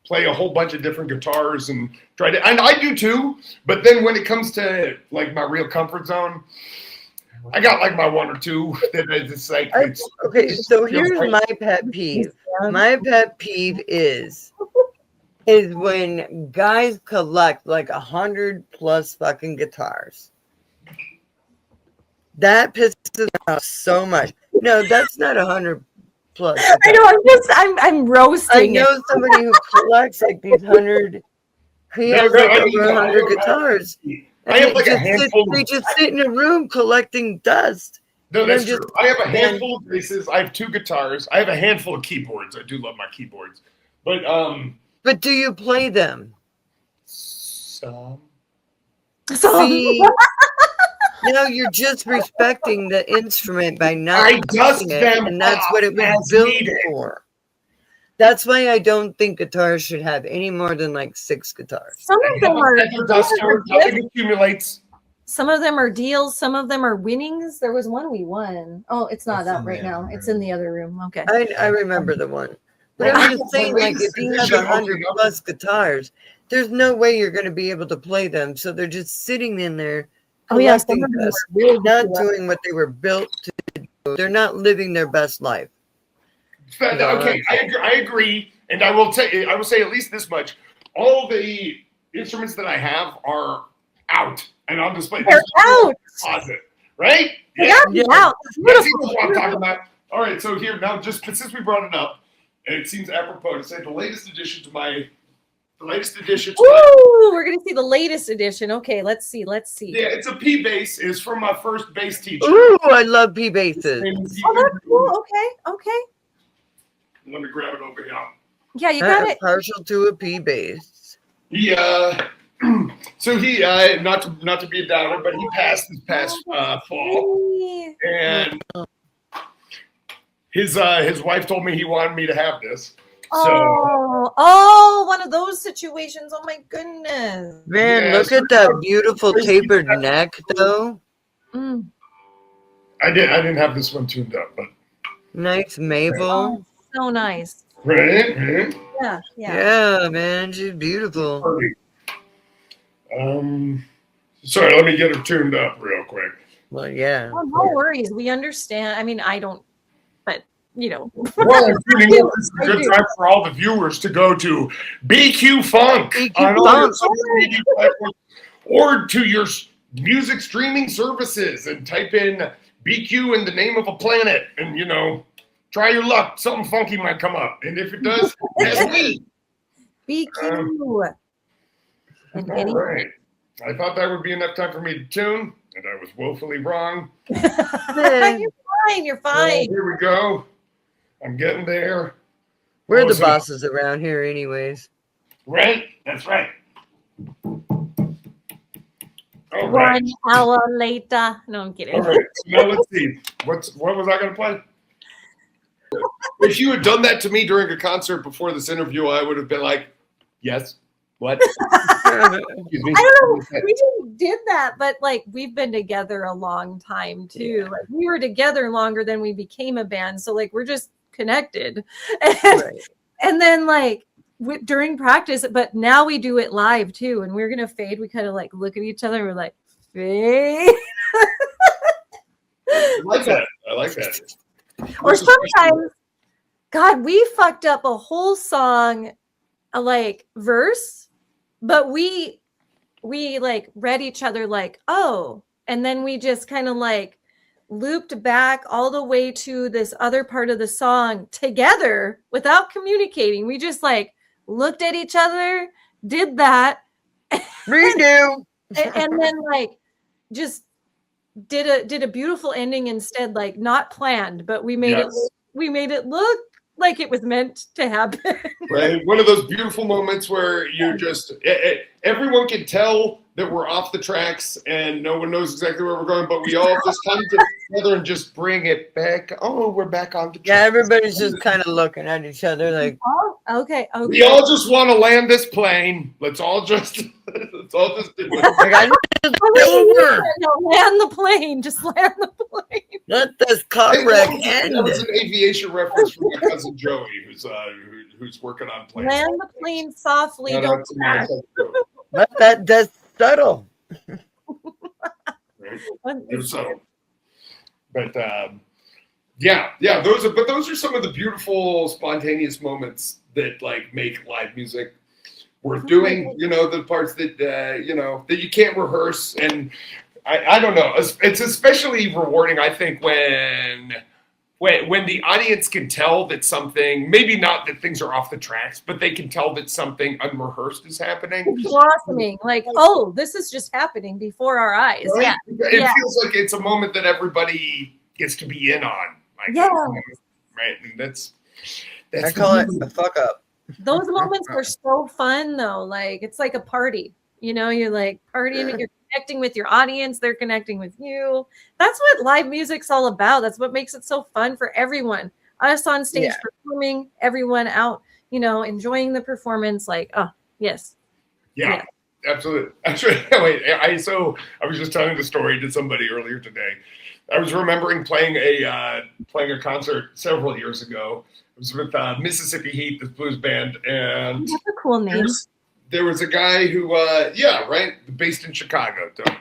play a whole bunch of different guitars and try to, and I do too. But then when it comes to like my real comfort zone, I got like my one or two that is just like. Okay, so here's my pet peeve. My pet peeve is when guys collect like 100+ fucking guitars. That pisses me off so much. No, that's not 100+. I know. I'm roasting. I know somebody who collects like these 100. He has like over 100 guitars. I have like a handful. They just sit in a room collecting dust. No, that's true. I have a handful of basses. I have 2 guitars. I have a handful of keyboards. I do love my keyboards, but do you play them? Some. See, no, you're just respecting the instrument by not. I dust them, and that's what it was built for. That's why I don't think guitars should have any more than like 6 guitars. Some of them are duster. Nothing accumulates. Some of them are deals. Some of them are winnings. There was one we won. Oh, it's not up right now. It's in the other room. Okay. I remember the one. But I'm just saying, like, if you have 100+ guitars, there's no way you're going to be able to play them. So they're just sitting in there. Oh, yeah. They're not doing what they were built to do. They're not living their best life. Okay, I agree, and I will say at least this much: all the instruments that I have are out and on display. They're out. Closet, right? Yeah, out. That's what I'm talking about. All right, so here now, just since we brought it up, and it seems apropos to say the latest addition to my. Ooh, we're gonna see the latest edition. Okay, let's see. Yeah, it's a P bass. It's from my first bass teacher. Ooh, I love P basses. Oh, that's cool. Okay. Let me grab it over here. Yeah, you got it. Partial to a P bass. So he not to be a downer, but he passed this past fall, and his wife told me he wanted me to have this. So, one of those situations. Oh my goodness. Man, look at that beautiful tapered neck, though. Mm. I didn't have this one tuned up, but nice maple. Oh, so nice. Right? Yeah, man, she's beautiful. Sorry, let me get her tuned up real quick. Well, yeah. Oh, no worries. We understand. I mean, I don't, but you know. Well, I'm tuning up. This is a good time for all the viewers to go to BQ Funk on all your social media platforms. or to your music streaming services and type in BQ in the name of a planet and, try your luck. Something funky might come up. And if it does, that's me. BQ. All right. I thought that would be enough time for me to tune, and I was woefully wrong. You're fine. Here we go. I'm getting there. We're the bosses around here anyways. Right? That's right. All right. 1 hour later. No, I'm kidding. All right. So now let's see. What was I going to play? If you had done that to me during a concert before this interview, I would have been like, yes. What? Excuse me. I don't know. We just did that, but like we've been together a long time too. Yeah. Like we were together longer than we became a band, so like we're just connected. And then like during practice, but now we do it live too. And we're gonna fade. We kind of like look at each other. And we're like fade. I like that. Or sometimes, God, we fucked up a whole song, like verse, but we like read each other like, oh, and then we just kind of like looped back all the way to this other part of the song together without communicating. We just like looked at each other, did that, redo, and then like just did a beautiful ending instead, like not planned, but we made it look like it was meant to happen. Right. One of those beautiful moments where you just, everyone can tell that we're off the tracks and no one knows exactly where we're going, but we all just come together and just bring it back. Oh, we're back on the track. Yeah, everybody's just kind of looking at each other like, oh, okay. We all just want to land this plane. Let's all just do it. Land the plane. Just land the plane. Let this car wreck end. That was an aviation reference from my cousin Joey, who's working on planes. Land the plane softly. Don't crash. Let that dust settle. Right? Settle. But those are some of the beautiful spontaneous moments that like make live music worth doing. The parts that that you can't rehearse, and I don't know. It's especially rewarding, I think, when the audience can tell that something, maybe not that things are off the tracks, but they can tell that something unrehearsed is happening. It's blossoming, like, oh, this is just happening before our eyes. Right? Yeah. It feels like it's a moment that everybody gets to be in on. Like, right? And that's I call it a fuck up. Those moments are so fun, though. Like, it's like a party. You're like partying, you're connecting with your audience, they're connecting with you. That's what live music's all about. That's what makes it so fun for everyone. Us on stage performing, everyone out, enjoying the performance. Like, oh, yes. Yeah. Absolutely. Actually, wait, I was just telling the story to somebody earlier today. I was remembering playing a concert several years ago. It was with Mississippi Heat, this blues band, and that's a cool name. There was a guy who, based in Chicago. But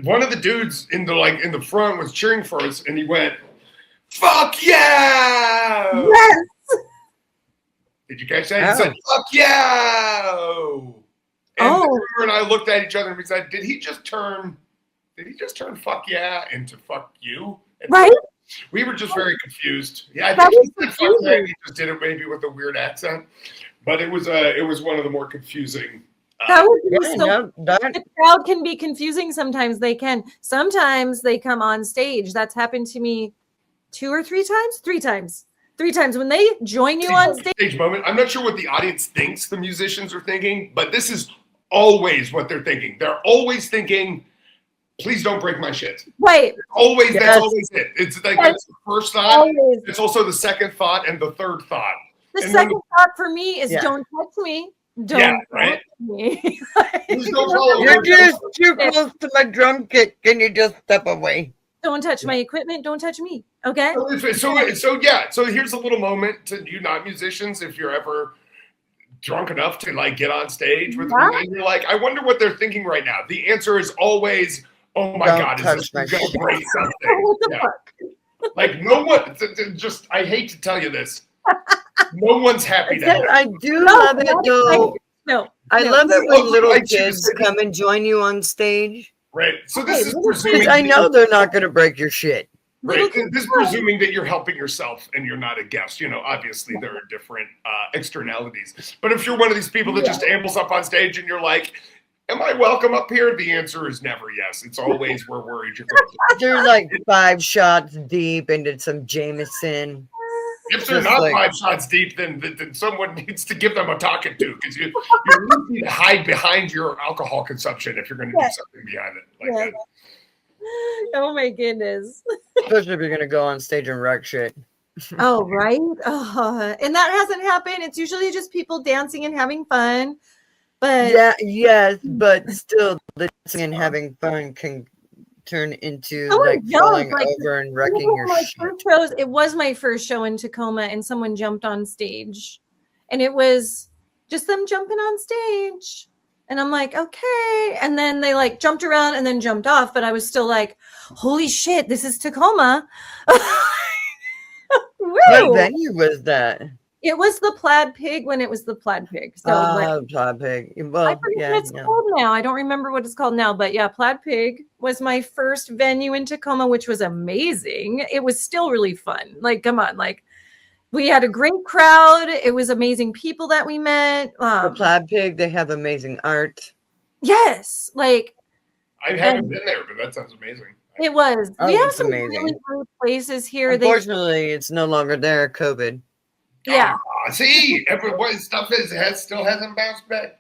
one of the dudes in the front was cheering for us, and he went, "Fuck yeah!" Yes. Did you catch that? He said, "Fuck yeah!" And I looked at each other and we said, "Did he just turn fuck yeah into fuck you?" And right. We were just very confused. Yeah, I think he just did it maybe with a weird accent, but it was one of the more confusing. The crowd can be confusing sometimes. Sometimes they come on stage. That's happened to me 2 or 3 times. 3 times. 3 times when they join you on stage. Moment. I'm not sure what the audience thinks the musicians are thinking, but this is always what they're thinking. They're always thinking, please don't break my shit. Right. That's always it. It's like that's the first thought. Always. It's also the second thought and the third thought. The second thought for me is don't touch me. Don't touch me. You're just too close to my drum kit. Can you just step away? Don't touch my equipment. Don't touch me. Okay. So here's a little moment to you not musicians, if you're ever drunk enough to like get on stage with me and you're like, I wonder what they're thinking right now. The answer is always, oh my God, is this going to break something? Like no one, just I hate to tell you this. No one's happy to Except have I do love it though. No. I no. love it Oh, when little I choose kids to- come and join you on stage. Right. So this Hey, is little presuming Because I know they're not going to break your shit. right. This is presuming that you're helping yourself and you're not a guest. You know, obviously there are different externalities. But if you're one of these people that just ambles up on stage and you're like, am I welcome up here? The answer is never yes. It's always we're worried you're going to. They're like 5 shots deep into some Jameson. If they're Just not like- 5 shots deep, then someone needs to give them a talking to because you need to hide behind your alcohol consumption if you're going to do something behind it like that. Oh my goodness. Especially if you're going to go on stage and wreck shit. Oh, right. And that hasn't happened. It's usually just people dancing and having fun. But Yeah, yes, but still, the dancing and having fun can turn into Someone like jumped, falling like, over and wrecking your my shit. first shows, it was my first show in Tacoma, and someone jumped on stage, and it was just them jumping on stage, and I'm like, okay, and then they like jumped around and then jumped off, but I was still like, holy shit, this is Tacoma. What Woo! venue was that? It was the Plaid Pig when it was the Plaid Pig. So like, Plaid Pig. I Well, forget yeah, what it's called now. I don't remember what it's called now, but yeah, Plaid Pig was my first venue in Tacoma, which was amazing. It was still really fun. Like, come on, like we had a great crowd. It was amazing people that we met. the Plaid Pig. They have amazing art. Yes, like I haven't been there, but that sounds amazing. it was. Oh, We have it's some amazing. really great places here. Unfortunately, it's no longer there. COVID. Yeah. See, everyone stuff still hasn't bounced back.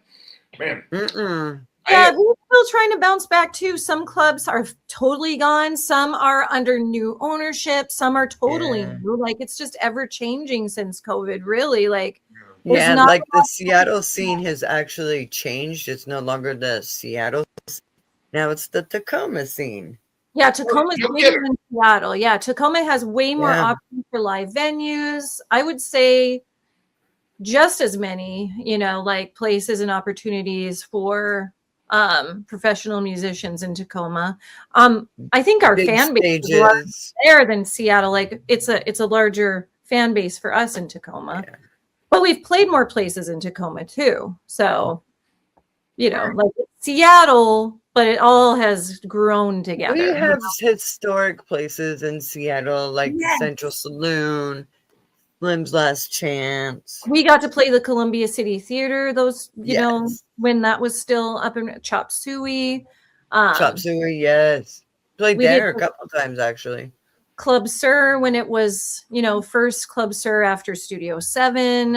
Man. Mm-mm. Yeah, we're still trying to bounce back too. Some clubs are totally gone. Some are under new ownership. Some are totally new. Like it's just ever changing since COVID. Really, like Yeah, not like the Seattle scene has actually changed. It's no longer the Seattle scene. Now it's the Tacoma scene. yeah, Tacoma's You'll bigger get it. than Seattle. Yeah, Tacoma has way more Yeah. options for live venues. I would say just as many, you know, like places and opportunities for professional musicians in Tacoma. I think our Big fan base is a lot stages. there than Seattle. Like it's a larger fan base for us in Tacoma. Yeah. But we've played more places in Tacoma too. So, you know, like Seattle, but it all has grown together. We have historic places in Seattle, like the Yes. Central Saloon, Slim's Last Chance. We got to play the Columbia City Theater, those, you know, Yes. when that was still up in Chop Suey. Chop Suey, yes. Played we did there a couple times, actually. Club Sur when it was, you know, first Club Sur after Studio 7.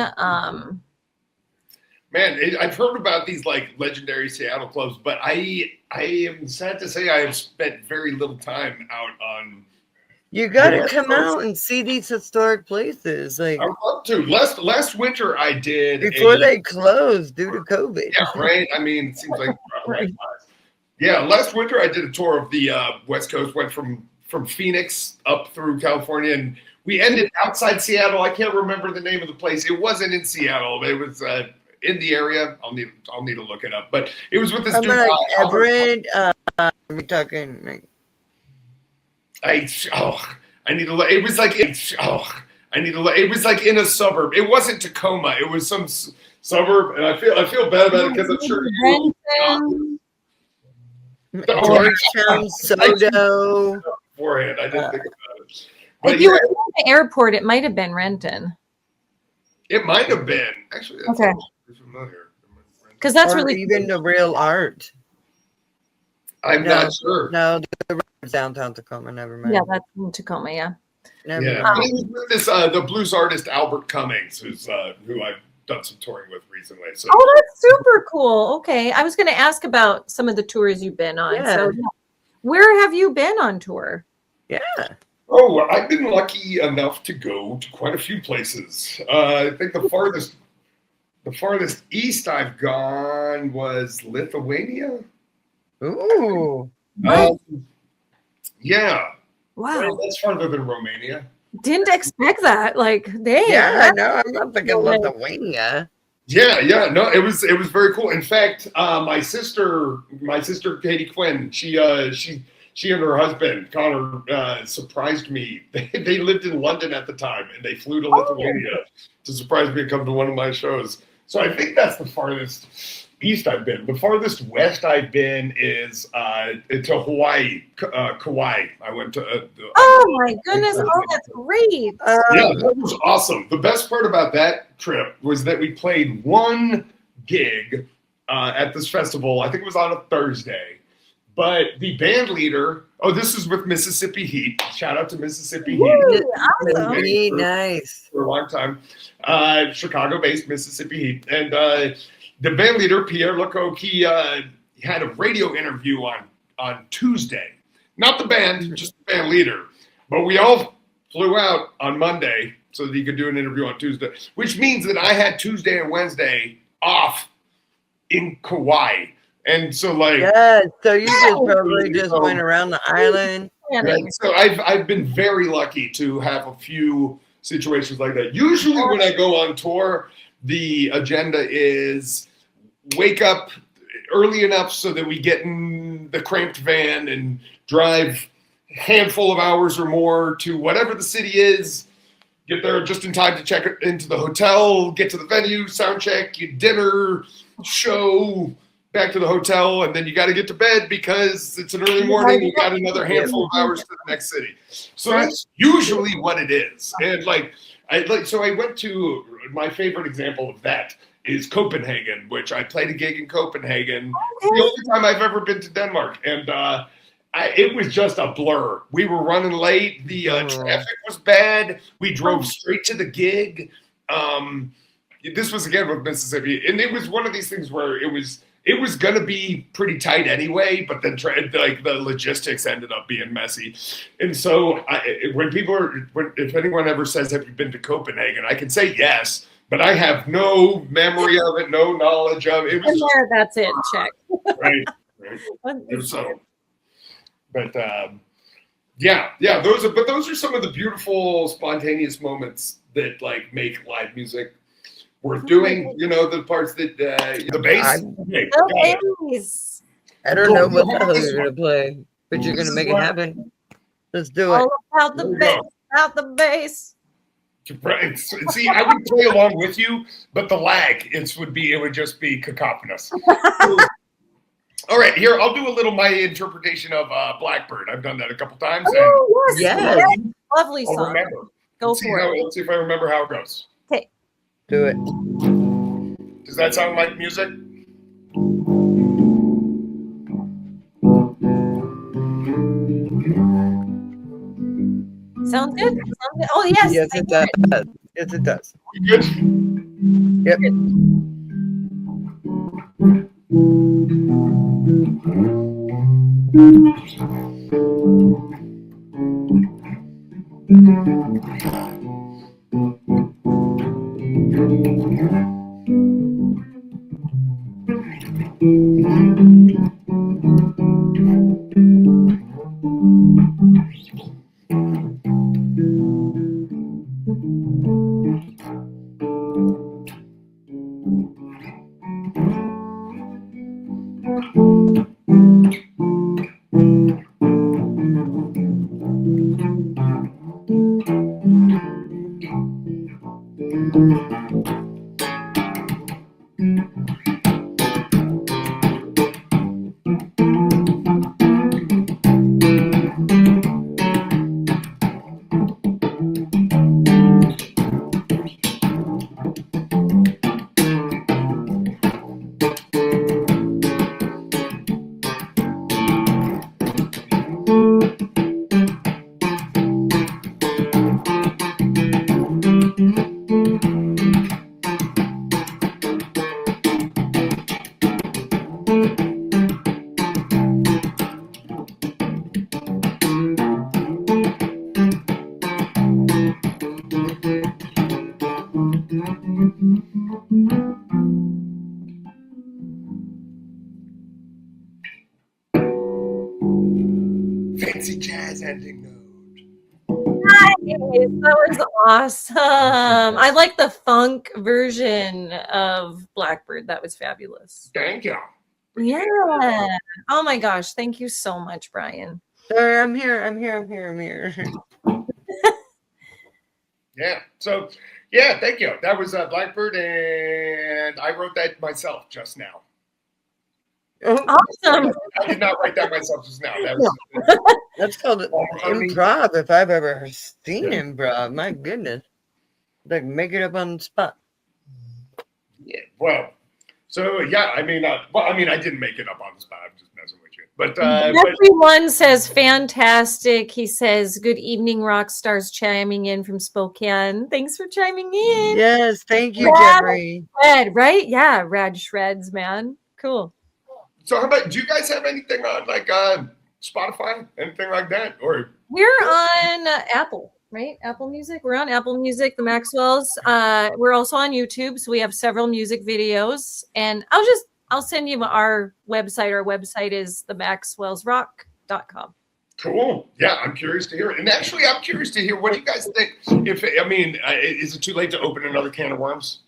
Man, I've heard about these like legendary Seattle clubs, but I am sad to say I have spent very little time out on. You got to Yeah. come out and see these historic places. Like I would love to. Last winter I did before they closed due to COVID. Yeah, right. I mean, it seems like yeah. Last winter I did a tour of the West Coast. Went from Phoenix up through California, and we ended outside Seattle. I can't remember the name of the place. It wasn't in Seattle. It was in the area. I'll need to look it up. But it was with this dude. Like Albert. Everett. We're talking like I need to. It was like I need to. It was like in a suburb. It wasn't Tacoma. It was some suburb, and I feel bad about it because I'm sure you. Georgetown, Sodo. Beforehand, I didn't think about it. But If you were at the airport, it might have been Renton. it might have been actually. That's Okay. familiar. Because that's Or really even the real art. I'm not sure. No, the downtown Tacoma. Never mind. yeah, that's in Tacoma, yeah. Never Yeah, mind. but it was with this the blues artist Albert Cummings, who I've done some touring with recently. So Oh, that's super cool. Okay. I was going to ask about some of the tours you've been on. Yeah. So, where have you been on tour? Yeah. oh, I've been lucky enough to go to quite a few places. I think the farthest east I've gone was Lithuania. Ooh. Yeah, Wow. that's farther than Romania. Didn't expect that. Like, dang. Yeah, no, I'm not thinking Lithuania. Yeah, no, it was very cool. In fact, my sister Katie Quinn, she she and her husband Connor surprised me. They lived in London at the time, and they flew to Lithuania to surprise me and come to one of my shows. So I think that's the farthest east I've been. The farthest west I've been is to Hawaii, Kauai. I went to. Oh my goodness! Oh, that's great. Yeah, that was awesome. The best part about that trip was that we played one gig at this festival. I think it was on a Thursday. But the band leader, this is with Mississippi Heat. Shout out to Mississippi Heat. Awesome. Nice. For a long time. Chicago-based Mississippi Heat. And the band leader, Pierre Lecoq, he had a radio interview on Tuesday. Not the band, just the band leader. But we all flew out on Monday so that he could do an interview on Tuesday, which means that I had Tuesday and Wednesday off in Kauai. And so, like, so you just went around the island. Right? So I've been very lucky to have a few situations like that. Usually, when I go on tour, the agenda is wake up early enough so that we get in the cramped van and drive a handful of hours or more to whatever the city is. Get there just in time to check into the hotel, get to the venue, sound check, dinner, show. Back to the hotel, and then you got to get to bed because it's an early morning. You got another handful of hours to the next city. So that's usually what it is. And so I went to my favorite example of that is Copenhagen, which I played a gig in Copenhagen. The only time I've ever been to Denmark, and it was just a blur. We were running late. The traffic was bad. We drove straight to the gig. This was again with Mississippi, and it was one of these things where it was going to be pretty tight anyway, but then the logistics ended up being messy. And so if anyone ever says, have you been to Copenhagen? I can say yes, but I have no memory of it, no knowledge of it. That's it. Check. Right. So, but those are some of the beautiful spontaneous moments that make live music worth doing, the parts that the bass. I don't know what the hell you're gonna play, but you're gonna make it happen. Let's do it. All about the bass, out the bass. Right. See, I would play along with you, but the lag it would just be cacophonous. All right, here I'll do a little my interpretation of Blackbird. I've done that a couple times. Oh yes. Lovely song. Remember. Go for it. Let's see if I remember how it goes. Okay. Do it. Does that sound like music? Sounds good. Oh, yes. Yes, it does. Yes, it does. You good? Yep. Fancy jazz ending note. Nice. That was awesome. I like the funk version of Blackbird. That was fabulous. Thank you. Yeah. Oh my gosh. Thank you so much, Brian. Sorry, I'm here. Yeah. So, yeah, thank you. That was Blackbird, and I wrote that myself just now. Oh, Awesome. I did not write that myself just now. that's called improv if I've ever seen improv. My goodness. Like, make it up on the spot. Yeah. Well, so, yeah, I mean, I didn't make it up on the spot. I'm just messing with you. But everyone says fantastic. He says, good evening, rock stars, chiming in from Spokane. Thanks for chiming in. Yes, thank you, Jeffrey. Rad, right? Yeah, rad shreds, man. Cool. So how about, do you guys have anything on like Spotify, anything like that? Or we're on Apple, right? Apple Music. We're on Apple Music, the Maxwells. We're also on YouTube, so we have several music videos. And I'll send you our website. Our website is themaxwellsrock.com. Cool. Yeah, I'm curious to hear it. And actually, I'm curious to hear what do you guys think? Is it too late to open another can of worms?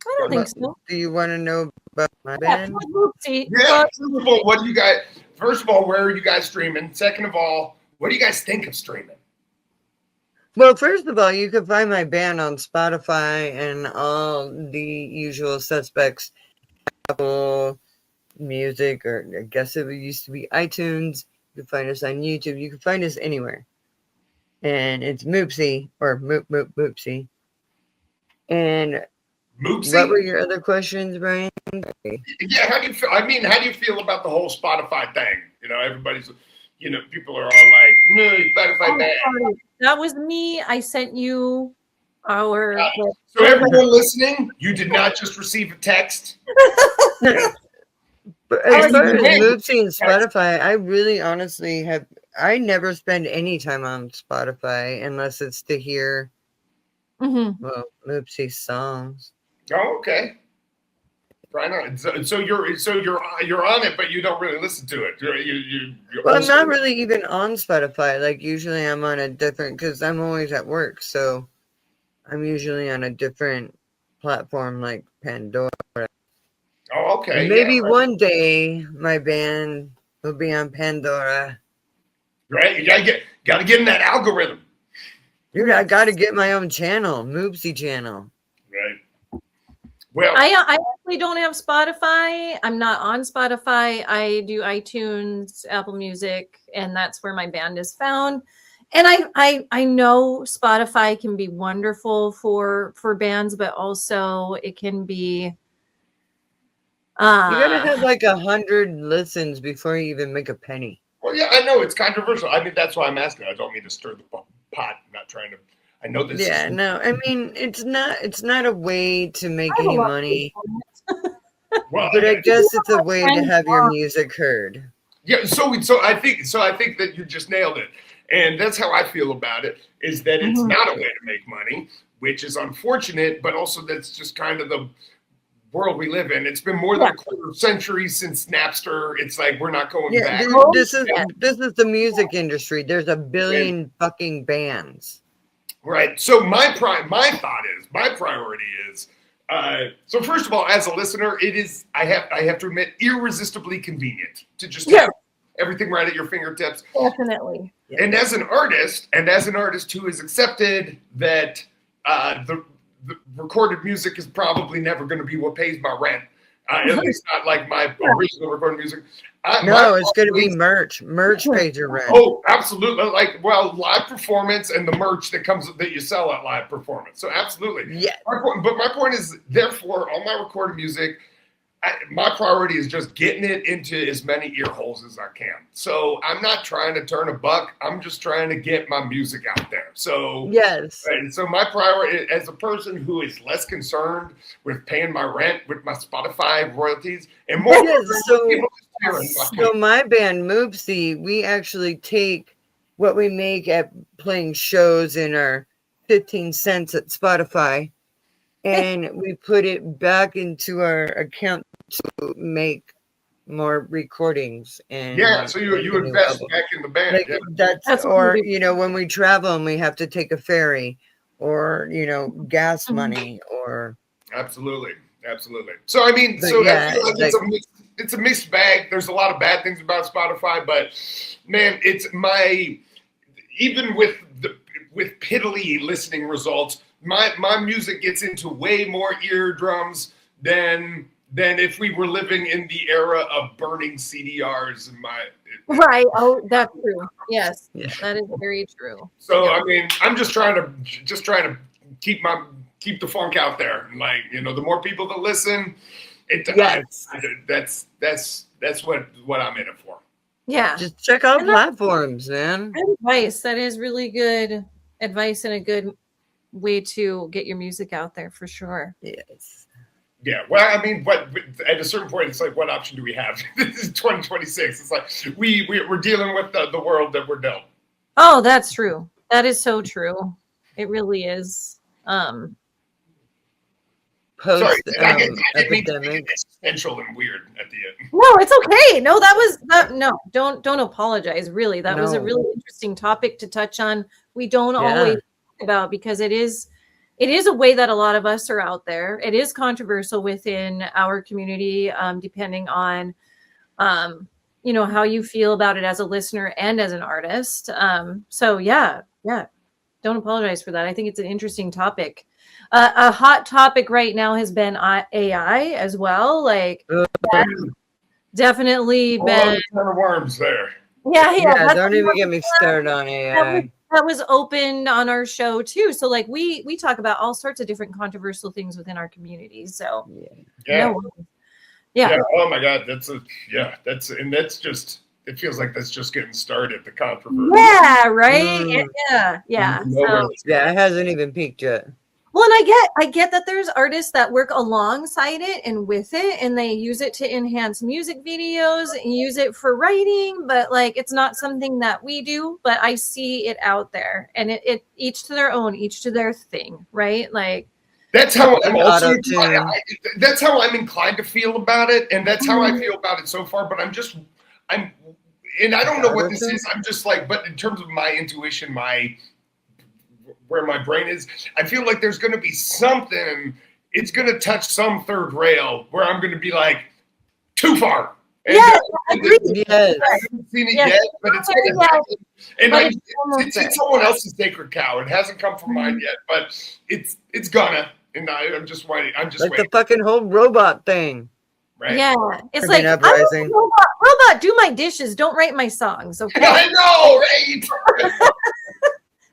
I don't think so. Do you want to know about my band? Yeah. First of all, what do you guys? First of all, where are you guys streaming? Second of all, what do you guys think of streaming? Well, first of all, you can find my band on Spotify and all the usual suspects. Apple Music, or I guess it used to be iTunes. You can find us on YouTube. You can find us anywhere. And it's Moopsy, or Moopsy. And Moopsy? What were your other questions, Brian? Yeah, how do you feel? I mean, how do you feel about the whole Spotify thing? You know, everybody's, people are all like, no, Spotify bad. That was me. I sent you our. So everyone listening, you did not just receive a text. But as far as Moopsy and Spotify, I really honestly I never spend any time on Spotify unless it's to hear, Moopsy songs. Oh, okay. Right on. So you're on it, but you don't really listen to it. You're well, I'm not really even on Spotify. Like usually, I'm on a different because I'm always at work, so I'm usually on a different platform like Pandora. Oh, okay. Maybe one day my band will be on Pandora. Right, you gotta get in that algorithm. Dude, I gotta get my own channel, Moopsy channel. Right. Well, I actually don't have Spotify. I'm not on Spotify. I do iTunes, Apple Music, and that's where my band is found. And I know Spotify can be wonderful for bands, but also it can be. You gotta have like 100 listens before you even make a penny. Well, yeah, I know it's controversial. I mean, that's why I'm asking. I don't mean to stir the pot. I'm not trying to. I know this. Yeah, no. I mean, it's not a way to make any money. Well, but I guess it's a way to have your music heard. Yeah. So I think that you just nailed it, and that's how I feel about it. Is that it's not a way to make money, which is unfortunate, but also that's just kind of the world we live in. It's been more than a quarter century since Napster. It's like we're not going back. This is the music industry. There's a billion fucking bands. Right. So my priority is. So first of all, as a listener, it is I have to admit irresistibly convenient to just have everything right at your fingertips. Definitely. And as an artist who has accepted that the recorded music is probably never going to be what pays my rent. At least not like my original recorded music. It's going to be merch. Merch pays your rent. Oh, absolutely. Live performance and the merch that you sell at live performance. So absolutely. Yeah. But my point is, therefore, all my recorded music, my priority is just getting it into as many ear holes as I can. So I'm not trying to turn a buck. I'm just trying to get my music out there. So yes. And so my priority, as a person who is less concerned with paying my rent with my Spotify royalties and more. So my band Moopsy, we actually take what we make at playing shows in our 15 cents at Spotify, and we put it back into our account to make more recordings. And so you invest back in the band. That's when we travel and we have to take a ferry, or gas money, or absolutely. So I mean, it's a mixed bag. There's a lot of bad things about Spotify, but man, it's even with piddly listening results, my music gets into way more eardrums than if we were living in the era of burning CDRs. Right. Oh, that's true. Yes, that is very true. So yeah. I mean, I'm just trying to keep the funk out there. Like, you know, the more people that listen, that's what I'm in it for. Yeah. Just check out platforms, man. Advice. That is really good advice and a good way to get your music out there for sure. Yes. Yeah. Well, I mean, but at a certain point, it's like, what option do we have? This is 2026. It's like we're dealing with the world that we're dealt. Oh, that's true. That is so true. It really is. Post epidemic. Existential and weird at the end. No, it's okay. No, no, don't apologize. Really, that was a really interesting topic to touch on. We don't always talk about, because it is a way that a lot of us are out there. It is controversial within our community, depending on you know, how you feel about it as a listener and as an artist. So yeah, don't apologize for that. I think it's an interesting topic. A hot topic right now has been AI as well. Like, definitely been ton of worms there. Yeah. Don't even get me started on AI. That was opened on our show too. So like we talk about all sorts of different controversial things within our community. So yeah. Yeah. Oh my God, that's just, it feels like that's just getting started, the controversy. Yeah, right. Yeah. So, it hasn't even peaked yet. Well, and I get that there's artists that work alongside it and with it, and they use it to enhance music videos and use it for writing, but like it's not something that we do. But I see it out there, and it each to their own, each to their thing, right? Like that's how I'm also that's how I'm inclined to feel about it, and that's how I feel about it so far. But and I don't know what this is. I'm just like, but in terms of my intuition, where my brain is, I feel like there's going to be something. It's going to touch some third rail where I'm going to be like, too far. And, I haven't seen it yet, but it's going to happen. And it's someone else's sacred cow. It hasn't come from mine yet, but it's gonna. And I'm just waiting. Like the fucking whole robot thing. Right? Yeah, it's like, I'm a robot, do my dishes, don't write my songs. Okay. I know, right?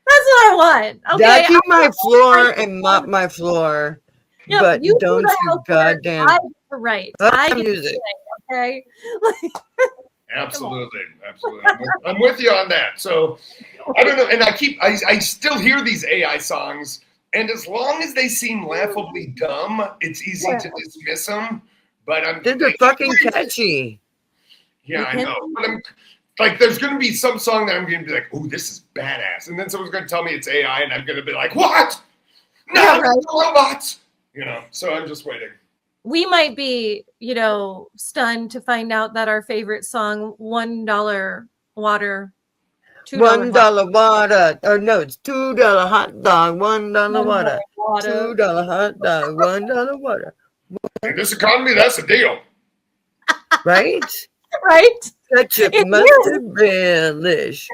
That's what I want. Okay. Vacuum my floor and mop my floor, but don't you goddamn. I get to write. I get to write, okay. Absolutely. I'm with you on that. So I don't know, and I still hear these AI songs, and as long as they seem laughably dumb, it's easy to dismiss them. But they're fucking catchy. Yeah, I know. But I'm like, there's going to be some song that I'm going to be like, "Ooh, this is badass," and then someone's going to tell me it's AI, and I'm going to be like, "What? No, it's robots." You know. So I'm just waiting. We might be, stunned to find out that our favorite song, $1 water, $1 water. Or no, it's $2 hot dog, $1 water. $2 hot dog, $1 water. In this economy, that's a deal. Right? Right? Ketchup must relish.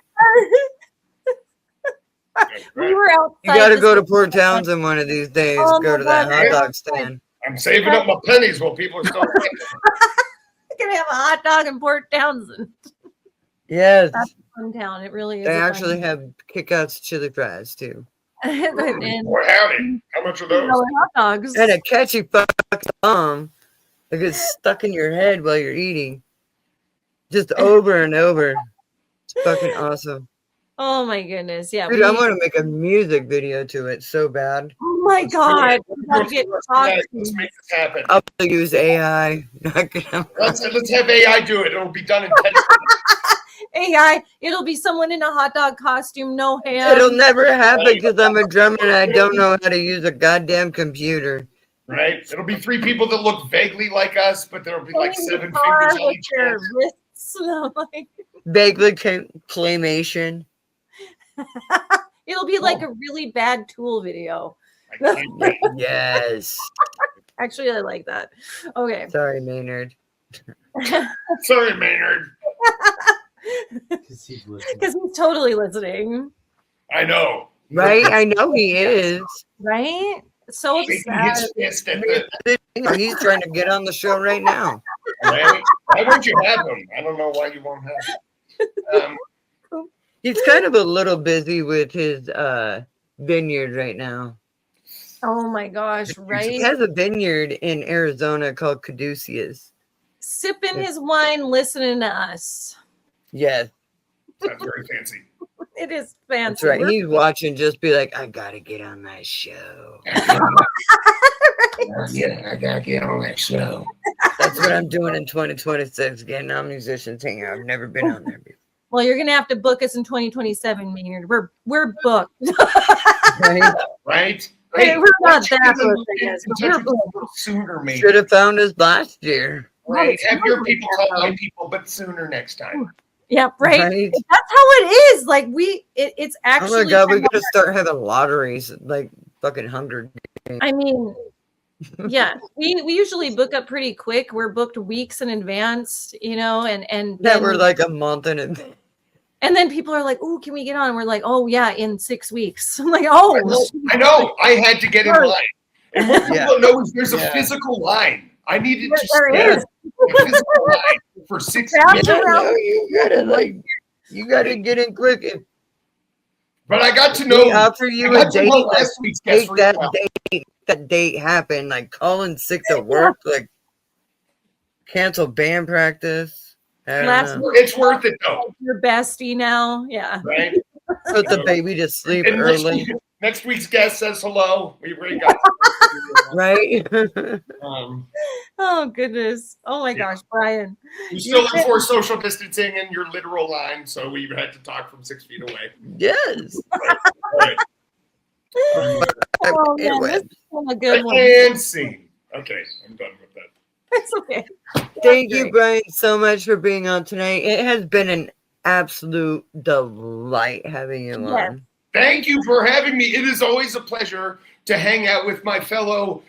We were outside. You got to go to Port Townsend one of these days. Go to that hot dog stand. I'm saving up my pennies while people are still I'm going to have a hot dog in Port Townsend. Yes. That's a fun town. It really is. They actually have kick-outs chili fries, too. Boy, howdy. How much are those? Hot dogs. And a catchy fucking song that gets stuck in your head while you're eating. Just over and over. It's fucking awesome. Oh my goodness. Yeah. Dude, I want to make a music video to it so bad. Oh my God. Let's make this happen. I'll use AI. Let's have AI do it. It'll be done in 10 minutes. AI, it'll be someone in a hot dog costume, no hair. It'll never happen because I'm a drummer and I don't know how to use a goddamn computer. Right? It'll be 3 people that look vaguely like us, but there'll be like 7 fingers on each hand. Vaguely claymation. It'll be like a really bad Tool video. Yes. Actually, I like that. Okay. Sorry, Maynard. Sorry, Maynard. Because he's listening. Because he's totally listening. I know. Right? I know he is. Right? So Shaking upset. his fist at the. He's trying to get on the show right now. Right? Why won't you have him? I don't know why you won't have him. He's kind of a little busy with his vineyard right now. Oh my gosh, He right? has a vineyard in Arizona called Caduceus. Sipping his wine, listening to us. Yes, That's very fancy. It is fancy. that's right. He's watching, just be like, I gotta get on that show. Yeah, I gotta get on that show. That's what I'm doing in 2026, getting on Musicians Hangout. I've never been on there before. Well, you're gonna have to book us in 2027, Maynard. We're booked. Right? Right? Hey, we're not that good. good, but we're booked. Sooner, maybe. Should have found us last year. Right? Have your people call my people, but sooner next time. Yep, right. Right? That's how it is. Like it's Oh actually. my God, we gotta start having lotteries, like fucking Hunger Games. I mean, yeah, we usually book up pretty quick. We're booked weeks in advance, you know, and Yeah, then, we're like a month in advance. and then people are like, "Oh, can we get on?" And we're like, "Oh yeah, in 6 weeks." I'm like, "Oh, I know. I had to get in line. And what people Yeah. don't know is there's a Yeah. physical line. I needed to there stand is." a physical line for 6 Yeah. minutes. Yeah, no, you gotta get in quick. If But I got to they know. offer I you a got to date, know like, last week's guest make really well. that date happen. Like calling sick to work, like cancel band practice. I don't Last know. It's worth it though, your bestie now." Yeah. right? Put the baby to sleep And early, next week's guest says hello. We already got. right? Oh goodness. Oh my gosh, Brian. We still enforce social distancing in your literal line, so we had to talk from 6 feet away. Yes. Right. Oh man, Anyway, this is a good one. And scene. Okay, I'm done with that. It's okay. thank you, Brian, so much for being on tonight. It has been an absolute delight having you Yes. on. Thank you for having me. It is always a pleasure to hang out with my fellow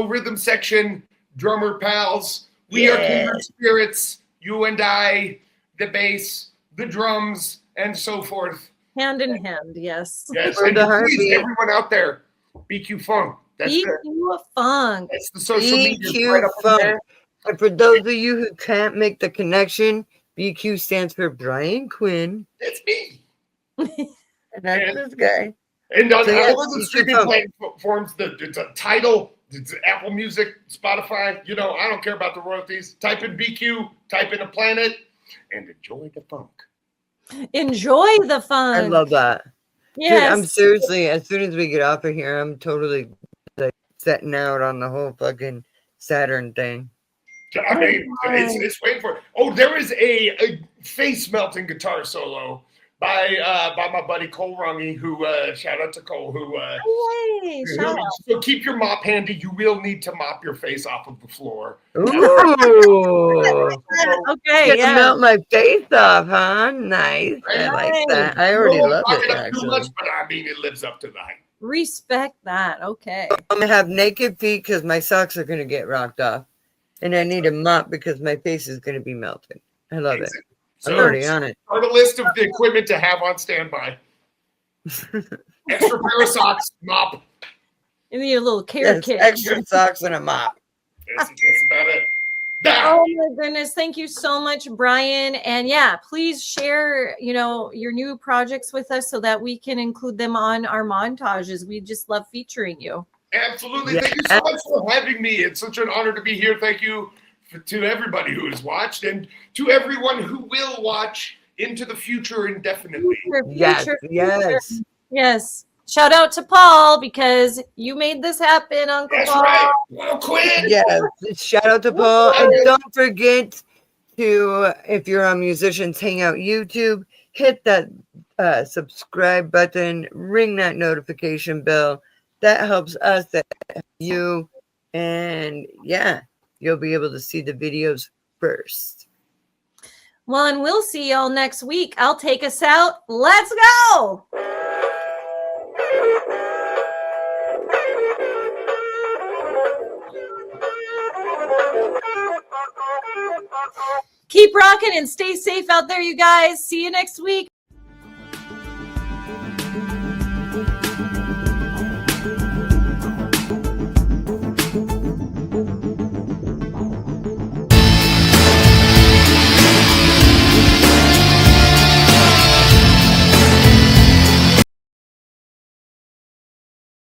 rhythm section drummer pals. We are kindred spirits. You and I, the bass, the drums, and so forth. Hand in hand, yes. Yes, We're and the please, heartbeat. everyone out there, BQ Funk. That's BQ Funk. that's the social media BQ right up in Funk. there. And for those of you who can't make the connection, BQ stands for Brian Quinn. That's me. And that's this guy. And on So, yeah, all of the BQ streaming Funk. platforms, it's a Tidal, it's Apple Music, Spotify. You know, I don't care about the royalties. Type in BQ, type in a planet, and enjoy the funk. Enjoy the fun. I love that. Yes. Dude, I'm seriously, as soon as we get off of here, I'm totally like setting out on the whole fucking Saturn thing. I mean, it's waiting for it. Oh, there is a face melting guitar solo by my buddy Cole Rungy, who shout out to Cole, who Yay, shout out. so keep your mop handy. You will need to mop your face off of the floor. Ooh. Okay, Gonna yeah. melt my face off, huh? Nice. I like that. I already Don't love fuck it, up too actually. much, but I mean, it lives up to the hype. Respect that. Okay. I'm gonna have naked feet because my socks are gonna get rocked off. And I need a mop because my face is gonna be melted. I love it. So, I'm already on it. start a list of the equipment to have on standby. Extra pair of socks, mop. You need a little care Yes, kit. extra socks and a mop. That's about it. Now, Oh my goodness. Thank you so much, Brian. And yeah, please share, your new projects with us so that we can include them on our montages. We just love featuring you. absolutely. Yeah. Thank you so much for having me. It's such an honor to be here. Thank you to everybody who has watched and to everyone who will watch into the future indefinitely. Yes, yes. Yes. Shout out to Paul because you made this happen, Uncle That's Paul. right. Well, Quinn. Yes. Shout out to Paul. And don't forget to, if you're on Musicians Hangout YouTube, hit that subscribe button, ring that notification bell. That helps us, that helps you. And yeah, you'll be able to see the videos first. Well, and we'll see y'all next week. I'll take us out. Let's go. Keep rocking and stay safe out there, you guys. See you next week.